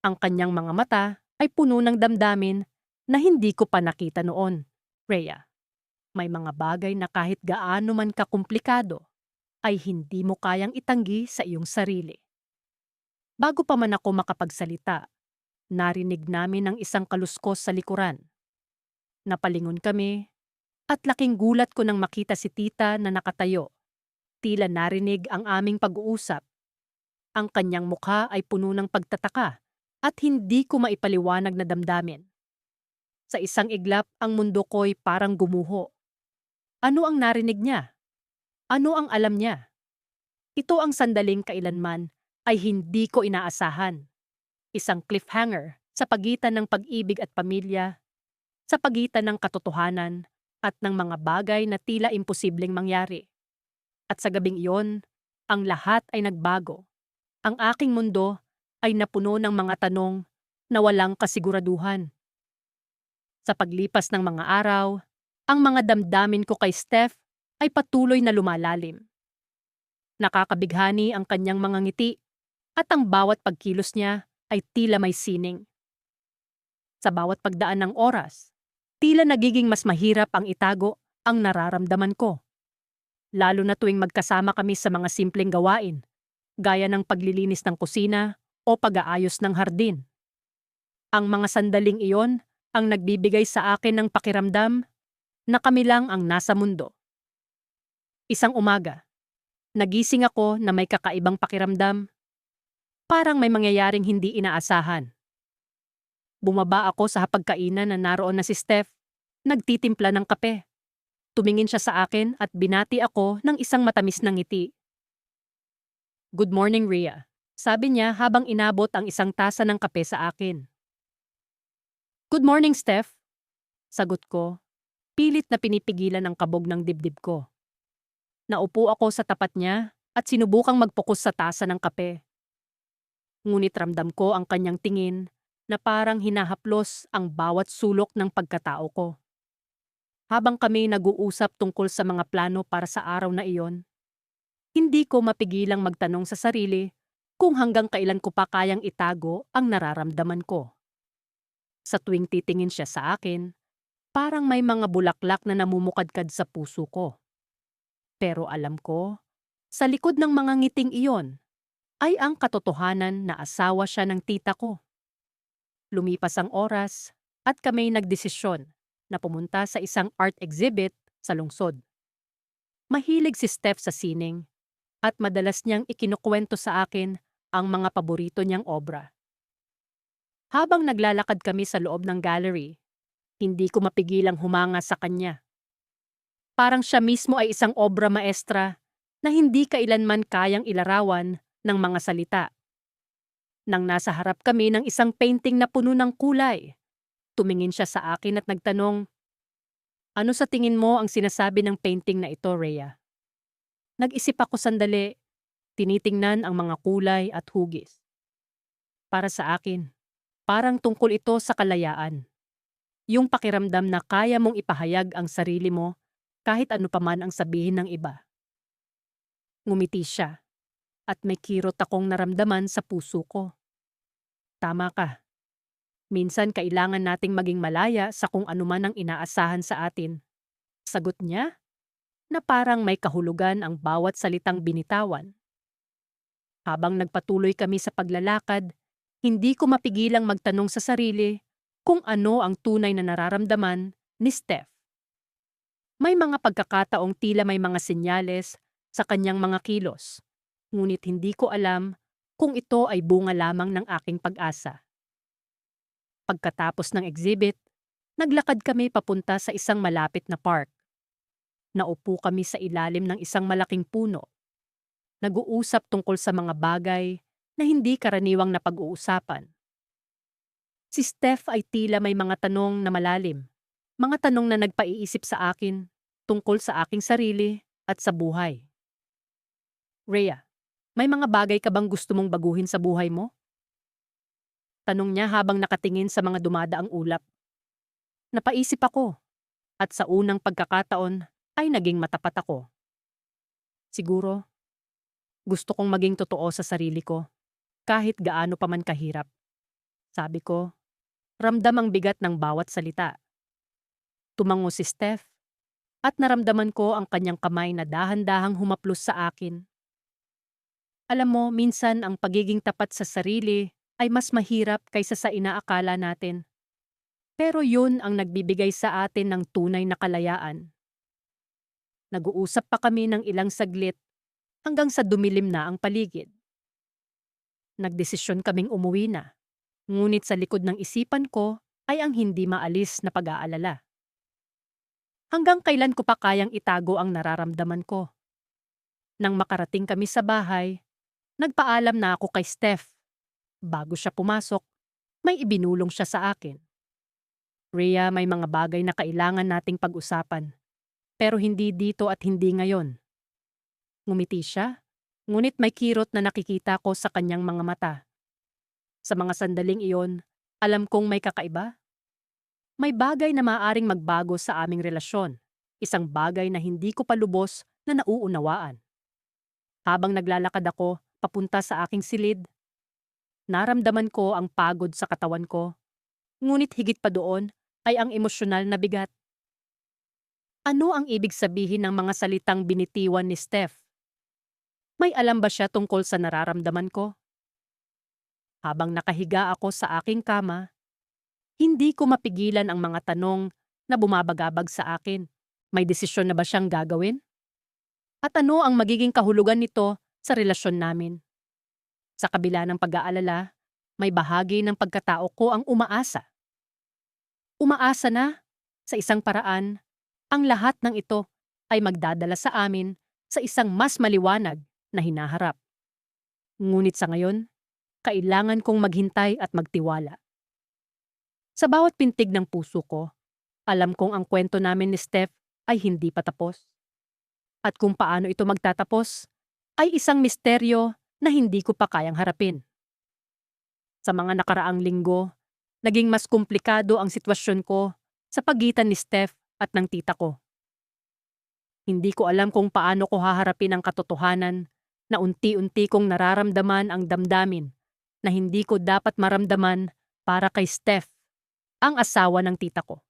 Ang kanyang mga mata ay puno ng damdamin na hindi ko pa nakita noon. Rhea, may mga bagay na kahit gaano man kakumplikado, ay hindi mo kayang itanggi sa iyong sarili. Bago pa man ako makapagsalita, narinig namin ang isang kaluskos sa likuran. Napalingon kami, at laking gulat ko nang makita si tita na nakatayo. Tila narinig ang aming pag-uusap. Ang kanyang mukha ay puno ng pagtataka at hindi ko maipaliwanag na damdamin. Sa isang iglap, ang mundo ko'y parang gumuho. Ano ang narinig niya? Ano ang alam niya? Ito ang sandaling kailanman ay hindi ko inaasahan. Isang cliffhanger sa pagitan ng pag-ibig at pamilya, sa pagitan ng katotohanan at ng mga bagay na tila imposibleng mangyari. At sa gabing iyon, ang lahat ay nagbago. Ang aking mundo ay napuno ng mga tanong na walang kasiguraduhan. Sa paglipas ng mga araw, ang mga damdamin ko kay Steph ay patuloy na lumalalim. Nakakabighani ang kanyang mga ngiti at ang bawat pagkilos niya ay tila may sining. Sa bawat pagdaan ng oras, tila nagiging mas mahirap ang itago ang nararamdaman ko. Lalo na tuwing magkasama kami sa mga simpleng gawain, gaya ng paglilinis ng kusina o pag-aayos ng hardin. Ang mga sandaling iyon ang nagbibigay sa akin ng pakiramdam na kami lang ang nasa mundo. Isang umaga, nagising ako na may kakaibang pakiramdam. Parang may mangyayaring hindi inaasahan. Bumaba ako sa hapagkainan na naroon na si Steph, nagtitimpla ng kape. Tumingin siya sa akin at binati ako ng isang matamis na ngiti. Good morning, Rhea. Sabi niya habang inabot ang isang tasa ng kape sa akin. Good morning, Steph. Sagot ko, pilit na pinipigilan ang kabog ng dibdib ko. Naupo ako sa tapat niya at sinubukang magpokus sa tasa ng kape. Ngunit ramdam ko ang kanyang tingin na parang hinahaplos ang bawat sulok ng pagkatao ko. Habang kami nag-uusap tungkol sa mga plano para sa araw na iyon, Hindi ko mapigilang magtanong sa sarili kung hanggang kailan ko pa kayang itago ang nararamdaman ko. Sa tuwing titingin siya sa akin, parang may mga bulaklak na namumukadkad sa puso ko. Pero alam ko, sa likod ng mga ngiting iyon ay ang katotohanan na asawa siya ng tita ko. Lumipas ang oras at kami nagdesisyon na pumunta sa isang art exhibit sa lungsod. Mahilig si Steph sa sining at madalas niyang ikinukwento sa akin ang mga paborito niyang obra. Habang naglalakad kami sa loob ng gallery, hindi ko mapigilang humanga sa kanya. Parang siya mismo ay isang obra maestra na hindi kailanman kayang ilarawan ng mga salita. Nang nasa harap kami ng isang painting na puno ng kulay, tumingin siya sa akin at nagtanong, "Ano sa tingin mo ang sinasabi ng painting na ito, Rhea?" Nag-isip ako sandali, tinitingnan ang mga kulay at hugis. Para sa akin, parang tungkol ito sa kalayaan. Yung pakiramdam na kaya mong ipahayag ang sarili mo kahit ano pa man ang sabihin ng iba. Ngumiti siya at may kirot akong naramdaman sa puso ko. Tama ka. Minsan kailangan nating maging malaya sa kung ano man ang inaasahan sa atin. Sagot niya na parang may kahulugan ang bawat salitang binitawan. Habang nagpatuloy kami sa paglalakad, hindi ko mapigilang magtanong sa sarili kung ano ang tunay na nararamdaman ni Steph. May mga pagkakataong tila may mga senyales sa kanyang mga kilos, ngunit hindi ko alam kung ito ay bunga lamang ng aking pag-asa. Pagkatapos ng exhibit, naglakad kami papunta sa isang malapit na park. Naupo kami sa ilalim ng isang malaking puno. Nag-uusap tungkol sa mga bagay na hindi karaniwang napag-uusapan. Si Steph ay tila may mga tanong na malalim. Mga tanong na nagpaiisip sa akin tungkol sa aking sarili at sa buhay. Rhea, may mga bagay ka bang gusto mong baguhin sa buhay mo? Tanong niya habang nakatingin sa mga dumadaang ulap. Napaisip ako at sa unang pagkakataon ay naging matapat ako. Siguro, gusto kong maging totoo sa sarili ko kahit gaano pa man kahirap. Sabi ko, ramdam ang bigat ng bawat salita. Tumango si Steph at naramdaman ko ang kanyang kamay na dahan-dahang humaplos sa akin. Alam mo, minsan ang pagiging tapat sa sarili ay mas mahirap kaysa sa inaakala natin. Pero yun ang nagbibigay sa atin ng tunay na kalayaan. Nag-uusap pa kami ng ilang saglit hanggang sa dumilim na ang paligid. Nagdesisyon kaming umuwi na, ngunit sa likod ng isipan ko ay ang hindi maalis na pag-aalala. Hanggang kailan ko pa kayang itago ang nararamdaman ko? Nang makarating kami sa bahay, nagpaalam na ako kay Steph. Bago siya pumasok, may ibinulong siya sa akin. Rhea, may mga bagay na kailangan nating pag-usapan. Pero hindi dito at hindi ngayon. Ngumiti siya, ngunit may kirot na nakikita ko sa kanyang mga mata. Sa mga sandaling iyon, alam kong may kakaiba. May bagay na maaaring magbago sa aming relasyon. Isang bagay na hindi ko pa lubos na nauunawaan. Habang naglalakad ako papunta sa aking silid, naramdaman ko ang pagod sa katawan ko. Ngunit higit pa doon ay ang emosyonal na bigat. Ano ang ibig sabihin ng mga salitang binitiwan ni Steph? May alam ba siya tungkol sa nararamdaman ko? Habang nakahiga ako sa aking kama, hindi ko mapigilan ang mga tanong na bumabagabag sa akin. May desisyon na ba siyang gagawin? At ano ang magiging kahulugan nito sa relasyon namin? Sa kabila ng pag-aalala, may bahagi ng pagkatao ko ang umaasa. Umaasa na, sa isang paraan, ang lahat ng ito ay magdadala sa amin sa isang mas maliwanag na hinaharap. Ngunit sa ngayon, kailangan kong maghintay at magtiwala. Sa bawat pintig ng puso ko, alam kong ang kwento namin ni Steph ay hindi pa tapos. At kung paano ito magtatapos, ay isang misteryo na hindi ko pa kayang harapin. Sa mga nakaraang linggo, naging mas komplikado ang sitwasyon ko sa pagitan ni Steph at ng tita ko. Hindi ko alam kung paano ko haharapin ang katotohanan na unti-unti kong nararamdaman ang damdamin na hindi ko dapat maramdaman para kay Steph, ang asawa ng tita ko.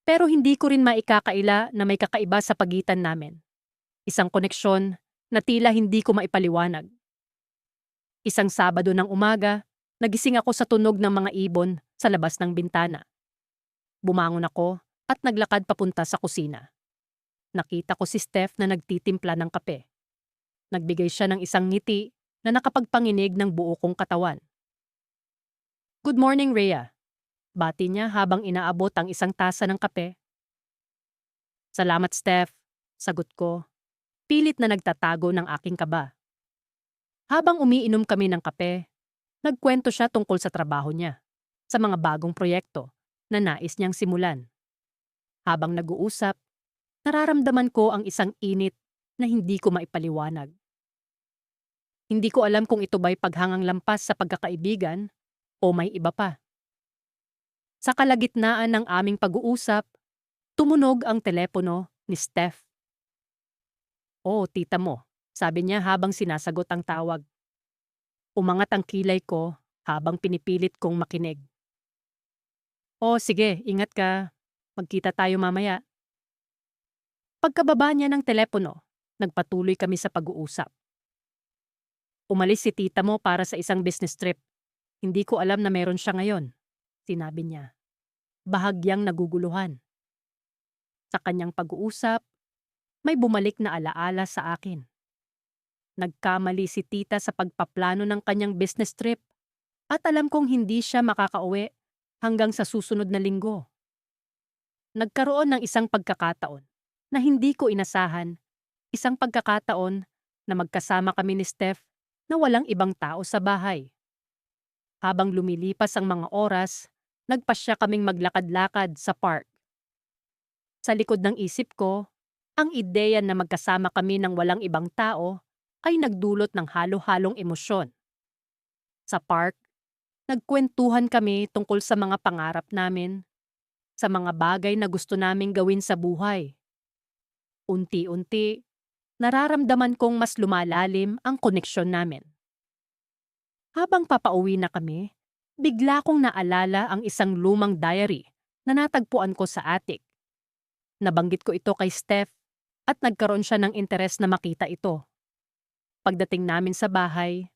Pero hindi ko rin maikakaila na may kakaiba sa pagitan namin. Isang koneksyon na tila hindi ko maipaliwanag. Isang Sabado ng umaga, nagising ako sa tunog ng mga ibon sa labas ng bintana. Bumangon ako at naglakad papunta sa kusina. Nakita ko si Steph na nagtitimpla ng kape. Nagbigay siya ng isang ngiti na nakapagpanginig ng buo kong katawan. "Good morning, Rhea." Bati niya habang inaabot ang isang tasa ng kape. "Salamat, Steph," sagot ko, pilit na nagtatago ng aking kaba. Habang umiinom kami ng kape, nagkwento siya tungkol sa trabaho niya, sa mga bagong proyekto na nais niyang simulan. Habang nag-uusap, nararamdaman ko ang isang init na hindi ko maipaliwanag. Hindi ko alam kung ito ba'y paghangang lampas sa pagkakaibigan o may iba pa. Sa kalagitnaan ng aming pag-uusap, tumunog ang telepono ni Steph. "Oh, tita mo," sabi niya habang sinasagot ang tawag. Umangat ang kilay ko habang pinipilit kong makinig. "Oh, sige, ingat ka. Magkita tayo mamaya." Pagkababa niya ng telepono, nagpatuloy kami sa pag-uusap. "Umalis si tita mo para sa isang business trip. Hindi ko alam na meron siya ngayon," sinabi niya. Bahagyang naguguluhan. Sa kanyang pag-uusap, may bumalik na alaala sa akin. Nagkamali si tita sa pagpaplano ng kanyang business trip at alam kong hindi siya makakauwi hanggang sa susunod na linggo. Nagkaroon ng isang pagkakataon na hindi ko inasahan, isang pagkakataon na magkasama kami ni Steph na walang ibang tao sa bahay. Habang lumilipas ang mga oras, nagpasya kaming maglakad-lakad sa park. Sa likod ng isip ko, ang ideya na magkasama kami ng walang ibang tao ay nagdulot ng halo-halong emosyon. Sa park, nagkwentuhan kami tungkol sa mga pangarap namin, sa mga bagay na gusto naming gawin sa buhay. Unti-unti, nararamdaman kong mas lumalalim ang koneksyon namin. Habang papauwi na kami, bigla kong naalala ang isang lumang diary na natagpuan ko sa attic. Nabanggit ko ito kay Steph at nagkaroon siya ng interes na makita ito. Pagdating namin sa bahay,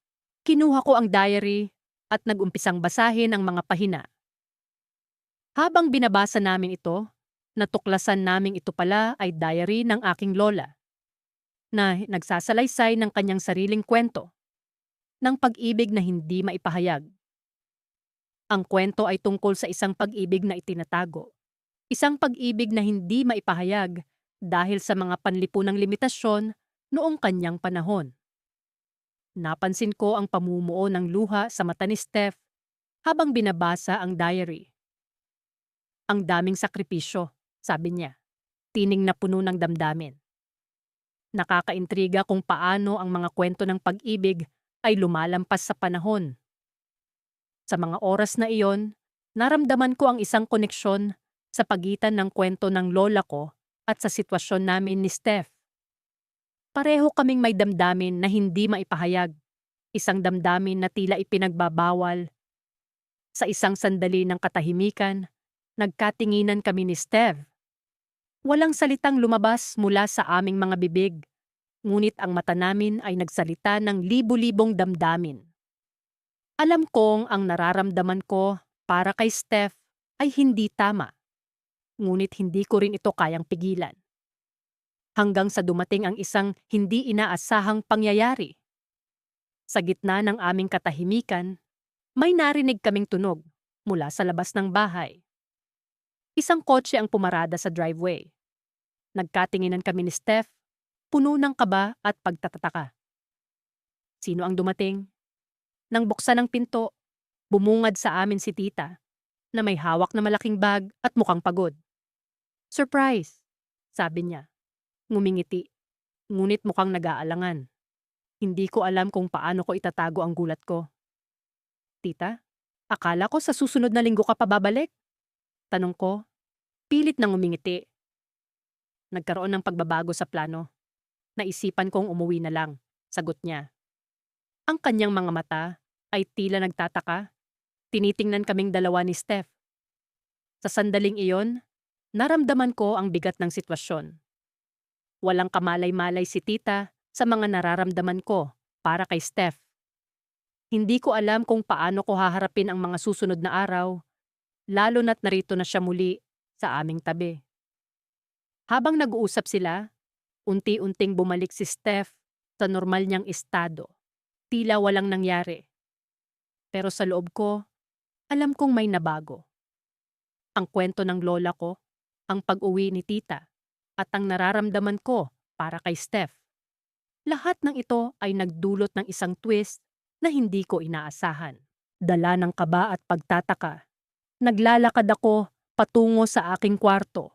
kinuha ko ang diary at nag-umpisang basahin ang mga pahina. Habang binabasa namin ito, natuklasan naming ito pala ay diary ng aking lola na nagsasalaysay ng kanyang sariling kwento ng pag-ibig na hindi maipahayag. Ang kwento ay tungkol sa isang pag-ibig na itinatago. Isang pag-ibig na hindi maipahayag dahil sa mga panlipunang limitasyon noong kanyang panahon. Napansin ko ang pamumuo ng luha sa mata ni Steph habang binabasa ang diary. "Ang daming sakripisyo," sabi niya. Tining na puno ng damdamin. Nakakaintriga kung paano ang mga kwento ng pag-ibig ay lumalampas sa panahon. Sa mga oras na iyon, naramdaman ko ang isang koneksyon sa pagitan ng kwento ng lola ko at sa sitwasyon namin ni Steph. Pareho kaming may damdamin na hindi maipahayag, isang damdamin na tila ipinagbabawal. Sa isang sandali ng katahimikan, nagkatinginan kami ni Steph. Walang salitang lumabas mula sa aming mga bibig, ngunit ang mata namin ay nagsalita ng libu-libong damdamin. Alam kong ang nararamdaman ko para kay Steph ay hindi tama, ngunit hindi ko rin ito kayang pigilan. Hanggang sa dumating ang isang hindi inaasahang pangyayari. Sa gitna ng aming katahimikan, may narinig kaming tunog mula sa labas ng bahay. Isang kotse ang pumarada sa driveway. Nagkatinginan kami ni Steph, puno ng kaba at pagtatataka. Sino ang dumating? Nang buksan ang pinto, bumungad sa amin si tita na may hawak na malaking bag at mukhang pagod. "Surprise," sabi niya. Ngumingiti, ngunit mukhang nag-aalangan. Hindi ko alam kung paano ko itatago ang gulat ko. "Tita, akala ko sa susunod na linggo ka pa babalik?" Tanong ko, pilit nang ngumingiti. Nagkaroon ng pagbabago sa plano. Naisipan kong umuwi na lang, sagot niya. Ang kanyang mga mata ay tila nagtataka. Tinitingnan kaming dalawa ni Steph. Sa sandaling iyon, naramdaman ko ang bigat ng sitwasyon. Walang kamalay-malay si tita sa mga nararamdaman ko para kay Steph. Hindi ko alam kung paano ko haharapin ang mga susunod na araw, lalo na't narito na siya muli sa aming tabi. Habang nag-uusap sila, unti-unting bumalik si Steph sa normal niyang estado. Tila walang nangyari. Pero sa loob ko, alam kong may nabago. Ang kwento ng lola ko, ang pag-uwi ni tita, at ang nararamdaman ko para kay Steph. Lahat ng ito ay nagdulot ng isang twist na hindi ko inaasahan. Dala ng kaba at pagtataka, naglalakad ako patungo sa aking kwarto.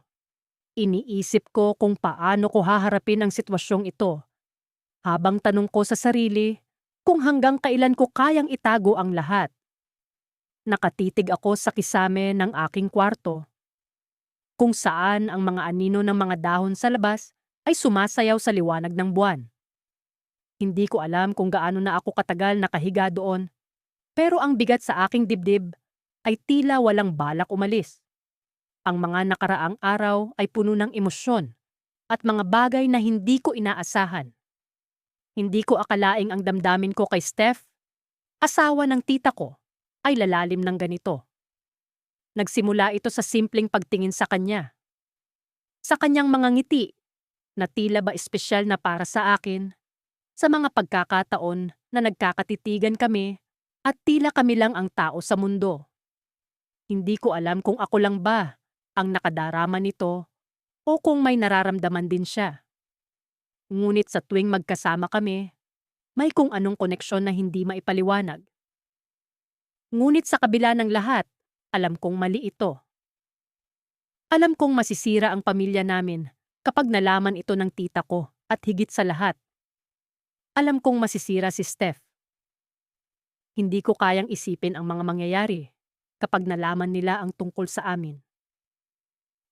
Iniisip ko kung paano ko haharapin ang sitwasyong ito. Habang tanong ko sa sarili kung hanggang kailan ko kayang itago ang lahat. Nakatitig ako sa kisame ng aking kwarto, kung saan ang mga anino ng mga dahon sa labas ay sumasayaw sa liwanag ng buwan. Hindi ko alam kung gaano na ako katagal nakahiga doon, pero ang bigat sa aking dibdib ay tila walang balak umalis. Ang mga nakaraang araw ay puno ng emosyon at mga bagay na hindi ko inaasahan. Hindi ko akalaing ang damdamin ko kay Steph, asawa ng tita ko, ay lalalim ng ganito. Nagsimula ito sa simpleng pagtingin sa kanya. Sa kanyang mga ngiti, na tila ba espesyal na para sa akin, sa mga pagkakataon na nagkakatitigan kami at tila kami lang ang tao sa mundo. Hindi ko alam kung ako lang ba ang nakadarama nito o kung may nararamdaman din siya. Ngunit sa tuwing magkasama kami, may kung anong koneksyon na hindi maipaliwanag. Ngunit sa kabila ng lahat, alam kong mali ito. Alam kong masisira ang pamilya namin kapag nalaman ito ng tita ko at higit sa lahat. Alam kong masisira si Steph. Hindi ko kayang isipin ang mga mangyayari kapag nalaman nila ang tungkol sa amin.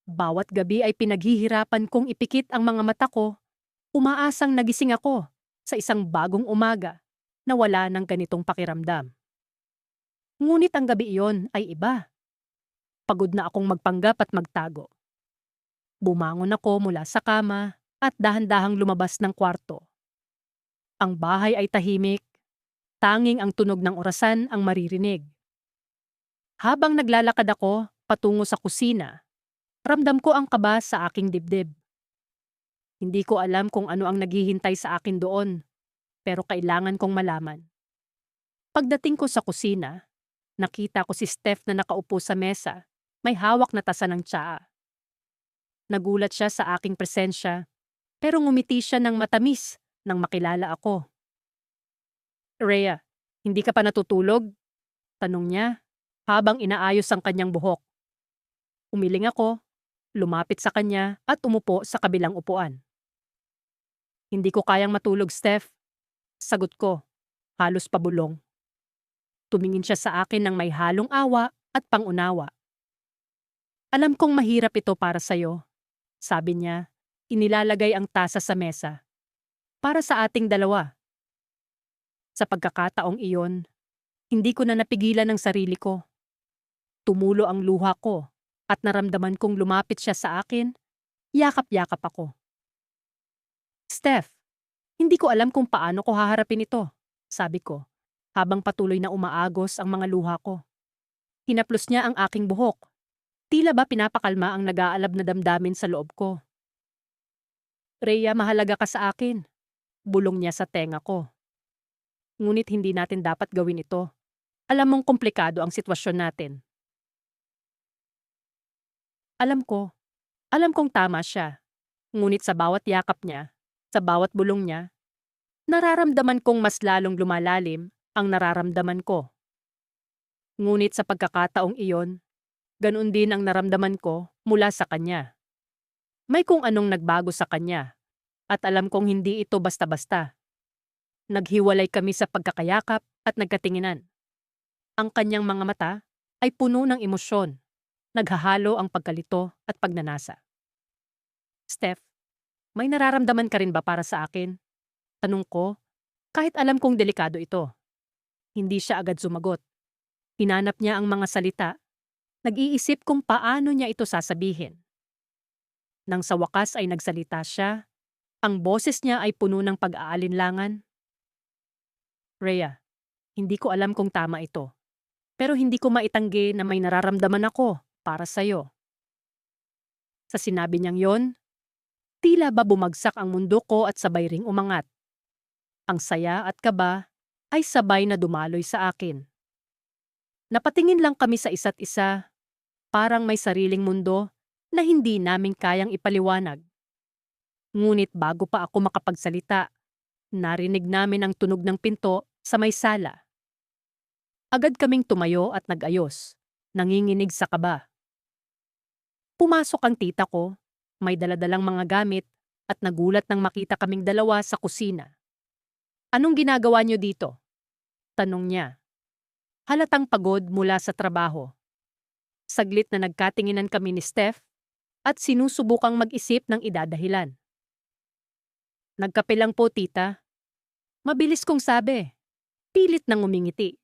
Bawat gabi ay pinaghihirapan kong ipikit ang mga mata ko. Umaasang nagising ako sa isang bagong umaga na wala ng ganitong pakiramdam. Ngunit ang gabi iyon ay iba. Pagod na akong magpanggap at magtago. Bumangon ako mula sa kama at dahan-dahang lumabas ng kwarto. Ang bahay ay tahimik, tanging ang tunog ng orasan ang maririnig. Habang naglalakad ako patungo sa kusina, ramdam ko ang kaba sa aking dibdib. Hindi ko alam kung ano ang naghihintay sa akin doon, pero kailangan kong malaman. Pagdating ko sa kusina, nakita ko si Steph na nakaupo sa mesa, may hawak na tasa ng tsaa. Nagulat siya sa aking presensya, pero ngumiti siya ng matamis nang makilala ako. Rhea, hindi ka pa natutulog? Tanong niya, habang inaayos ang kanyang buhok. Umiling ako, lumapit sa kanya at umupo sa kabilang upuan. Hindi ko kayang matulog, Steph. Sagot ko, halos pabulong. Tumingin siya sa akin ng may halong awa at pangunawa. Alam kong mahirap ito para sa'yo, sabi niya, inilalagay ang tasa sa mesa. Para sa ating dalawa. Sa pagkakataong iyon, hindi ko na napigilan ang sarili ko. Tumulo ang luha ko at naramdaman kong lumapit siya sa akin, yakap-yakap ako. Steph, hindi ko alam kung paano ko haharapin ito, sabi ko, habang patuloy na umaagos ang mga luha ko. Hinaplos niya ang aking buhok. Tila ba pinapakalma ang nag-aalab na damdamin sa loob ko. Rhea, mahalaga ka sa akin. Bulong niya sa tenga ko. Ngunit hindi natin dapat gawin ito. Alam mong komplikado ang sitwasyon natin. Alam kong tama siya. Ngunit sa bawat yakap niya, sa bawat bulong niya, nararamdaman kong mas lalong lumalalim ang nararamdaman ko. Ngunit sa pagkakataong iyon, ganoon din ang naramdaman ko mula sa kanya. May kung anong nagbago sa kanya, at alam kong hindi ito basta-basta. Naghiwalay kami sa pagkakayakap at nagkatinginan. Ang kanyang mga mata ay puno ng emosyon. Naghahalo ang pagkalito at pagnanasa. Steph, May nararamdaman ka rin ba para sa akin? Tanong ko, kahit alam kong delikado ito. Hindi siya agad sumagot. Hinanap niya ang mga salita. Nag-iisip kung paano niya ito sasabihin. Nang sa wakas ay nagsalita siya, ang boses niya ay puno ng pag-aalinlangan. Rhea, hindi ko alam kung tama ito. Pero hindi ko maitanggi na may nararamdaman ako para sa'yo. Sa sinabi niyang yon, tila ba bumagsak ang mundo ko at sabay ring umangat. Ang saya at kaba ay sabay na dumaloy sa akin. Napatingin lang kami sa isa't isa, parang may sariling mundo na hindi namin kayang ipaliwanag. Ngunit bago pa ako makapagsalita, narinig namin ang tunog ng pinto sa may sala. Agad kaming tumayo at nag-ayos, nanginginig sa kaba. Pumasok ang tita ko, may daladalang mga gamit at nagulat nang makita kaming dalawa sa kusina. Anong ginagawa niyo dito? Tanong niya. Halatang pagod mula sa trabaho. Saglit na nagkatinginan kami ni Steph at sinusubukang mag-isip ng idadahilan. Nagkape lang po, tita. Mabilis kong sabi. Pilit nang umingiti.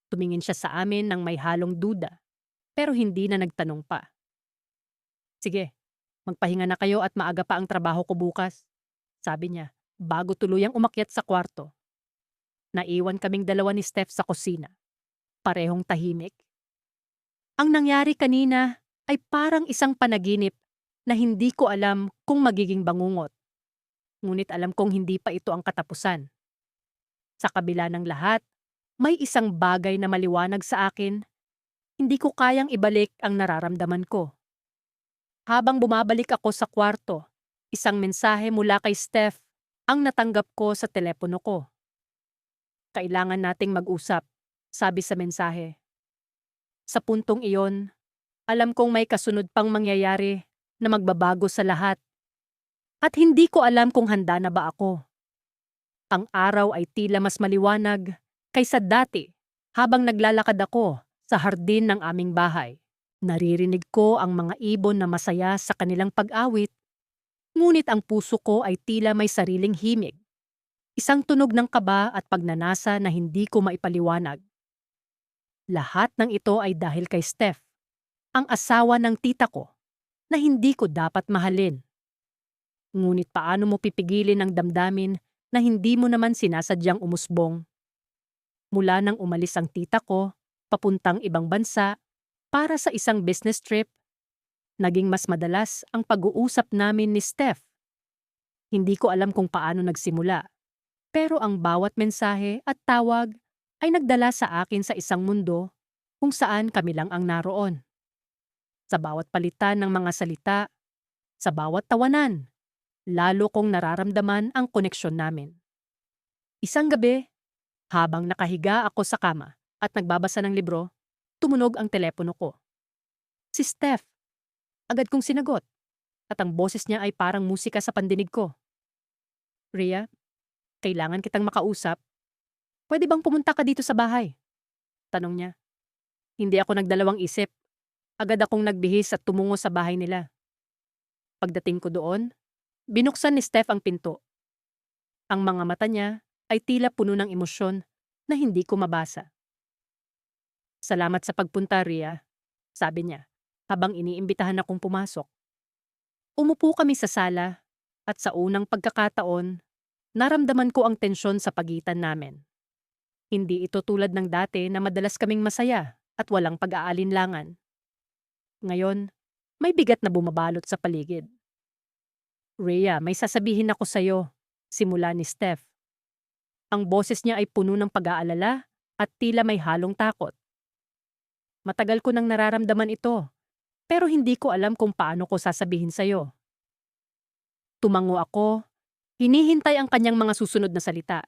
Tumingin siya sa amin ng may halong duda, pero hindi na nagtanong pa. Sige, magpahinga na kayo at maaga pa ang trabaho ko bukas, sabi niya, bago tuluyang umakyat sa kwarto. Naiwan kaming dalawa ni Steph sa kusina. Parehong tahimik. Ang nangyari kanina ay parang isang panaginip na hindi ko alam kung magiging bangungot. Ngunit alam kong hindi pa ito ang katapusan. Sa kabila ng lahat, may isang bagay na maliwanag sa akin. Hindi ko kayang ibalik ang nararamdaman ko. Habang bumabalik ako sa kwarto, isang mensahe mula kay Steph ang natanggap ko sa telepono ko. Kailangan nating mag-usap, sabi sa mensahe. Sa puntong iyon, alam kong may kasunod pang mangyayari na magbabago sa lahat. At hindi ko alam kung handa na ba ako. Ang araw ay tila mas maliwanag kaysa dati habang naglalakad ako sa hardin ng aming bahay. Naririnig ko ang mga ibon na masaya sa kanilang pag-awit, ngunit ang puso ko ay tila may sariling himig. Isang tunog ng kaba at pagnanasa na hindi ko maipaliwanag. Lahat ng ito ay dahil kay Steph, ang asawa ng tita ko, na hindi ko dapat mahalin. Ngunit paano mo pipigilin ang damdamin na hindi mo naman sinasadyang umusbong? Mula nang umalis ang tita ko, papuntang ibang bansa, para sa isang business trip, naging mas madalas ang pag-uusap namin ni Steph. Hindi ko alam kung paano nagsimula, pero ang bawat mensahe at tawag ay nagdala sa akin sa isang mundo kung saan kami lang ang naroon. Sa bawat palitan ng mga salita, sa bawat tawanan, lalo kong nararamdaman ang koneksyon namin. Isang gabi, habang nakahiga ako sa kama at nagbabasa ng libro, tumunog ang telepono ko. Si Steph. Agad kong sinagot, at ang boses niya ay parang musika sa pandinig ko. Rhea, kailangan kitang makausap. Pwede bang pumunta ka dito sa bahay? Tanong niya. Hindi ako nagdalawang isip. Agad akong nagbihis at tumungo sa bahay nila. Pagdating ko doon, binuksan ni Steph ang pinto. Ang mga mata niya ay tila puno ng emosyon na hindi ko mabasa. Salamat sa pagpunta, Rhea, sabi niya, habang iniimbitahan akong pumasok. Umupo kami sa sala at sa unang pagkakataon, naramdaman ko ang tensyon sa pagitan namin. Hindi ito tulad ng dati na madalas kaming masaya at walang pag-aalinlangan. Ngayon, may bigat na bumabalot sa paligid. Rhea, may sasabihin ako sa'yo, simula ni Steph. Ang boses niya ay puno ng pag-aalala at tila may halong takot. Matagal ko nang nararamdaman ito, pero hindi ko alam kung paano ko sasabihin sa'yo. Tumango ako, hinihintay ang kanyang mga susunod na salita.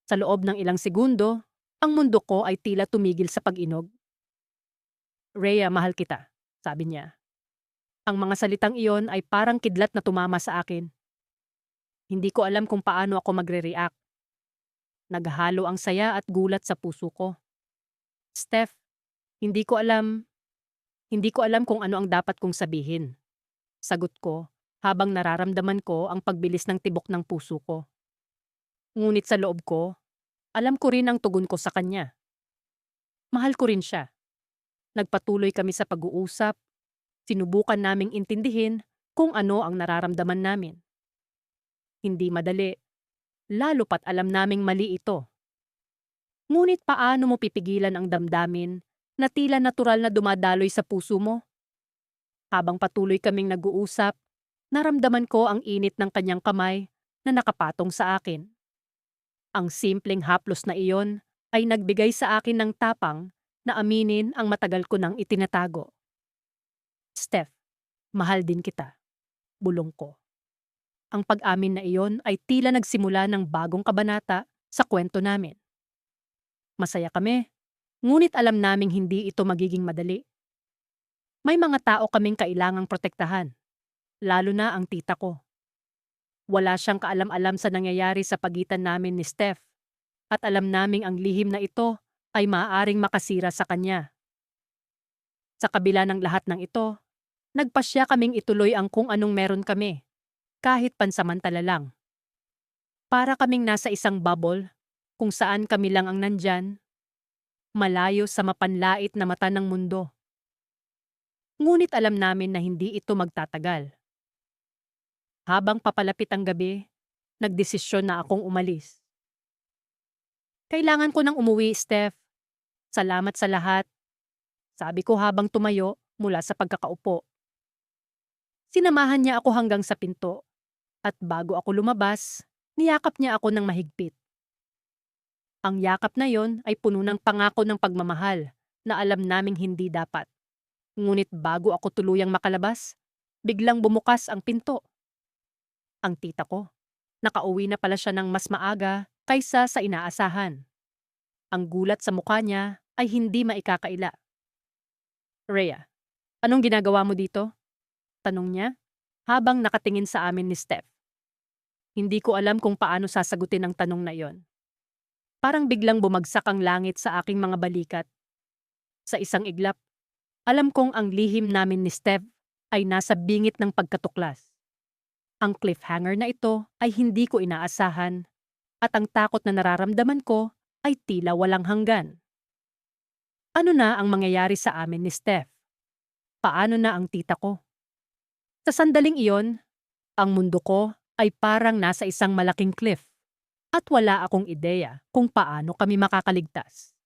Sa loob ng ilang segundo, ang mundo ko ay tila tumigil sa pag-inog. Rhea, mahal kita, sabi niya. Ang mga salitang iyon ay parang kidlat na tumama sa akin. Hindi ko alam kung paano ako magre-react. Naghahalo ang saya at gulat sa puso ko. Steph, hindi ko alam kung ano ang dapat kong sabihin. Sagot ko, habang nararamdaman ko ang pagbilis ng tibok ng puso ko. Ngunit sa loob ko, alam ko rin ang tugon ko sa kanya. Mahal ko rin siya. Nagpatuloy kami sa pag-uusap. Sinubukan naming intindihin kung ano ang nararamdaman namin. Hindi madali, lalo pat alam naming mali ito. Ngunit paano mo pipigilan ang damdamin na tila natural na dumadaloy sa puso mo? Habang patuloy kaming nag-uusap, naramdaman ko ang init ng kanyang kamay na nakapatong sa akin. Ang simpleng haplos na iyon ay nagbigay sa akin ng tapang na aminin ang matagal ko nang itinatago. Steph, mahal din kita. Bulong ko. Ang pag-amin na iyon ay tila nagsimula ng bagong kabanata sa kwento namin. Masaya kami, ngunit alam naming hindi ito magiging madali. May mga tao kaming kailangang protektahan, lalo na ang tita ko. Wala siyang kaalam-alam sa nangyayari sa pagitan namin ni Steph, at alam naming ang lihim na ito ay maaaring makasira sa kanya. Sa kabila ng lahat ng ito, nagpasya kaming ituloy ang kung anong meron kami, kahit pansamantala lang. Para kaming nasa isang bubble, kung saan kami lang ang nandyan, malayo sa mapanlait na mata ng mundo. Ngunit alam namin na hindi ito magtatagal. Habang papalapit ang gabi, nagdesisyon na akong umalis. Kailangan ko nang umuwi, Steph. Salamat sa lahat. Sabi ko habang tumayo mula sa pagkakaupo. Sinamahan niya ako hanggang sa pinto, at bago ako lumabas, niyakap niya ako ng mahigpit. Ang yakap na yon ay puno ng pangako ng pagmamahal na alam naming hindi dapat. Ngunit bago ako tuluyang makalabas, biglang bumukas ang pinto. Ang tita ko, nakauwi na pala siya ng mas maaga kaysa sa inaasahan. Ang gulat sa mukha niya ay hindi maikakaila. Rhea, anong ginagawa mo dito? Tanong niya, habang nakatingin sa amin ni Steph. Hindi ko alam kung paano sasagutin ang tanong na iyon. Parang biglang bumagsak ang langit sa aking mga balikat. Sa isang iglap, alam kong ang lihim namin ni Steph ay nasa bingit ng pagkatuklas. Ang cliffhanger na ito ay hindi ko inaasahan, at ang takot na nararamdaman ko ay tila walang hanggan. Ano na ang mangyayari sa amin ni Steph? Paano na ang tita ko? Sa sandaling iyon, ang mundo ko ay parang nasa isang malaking cliff, at wala akong ideya kung paano kami makakaligtas.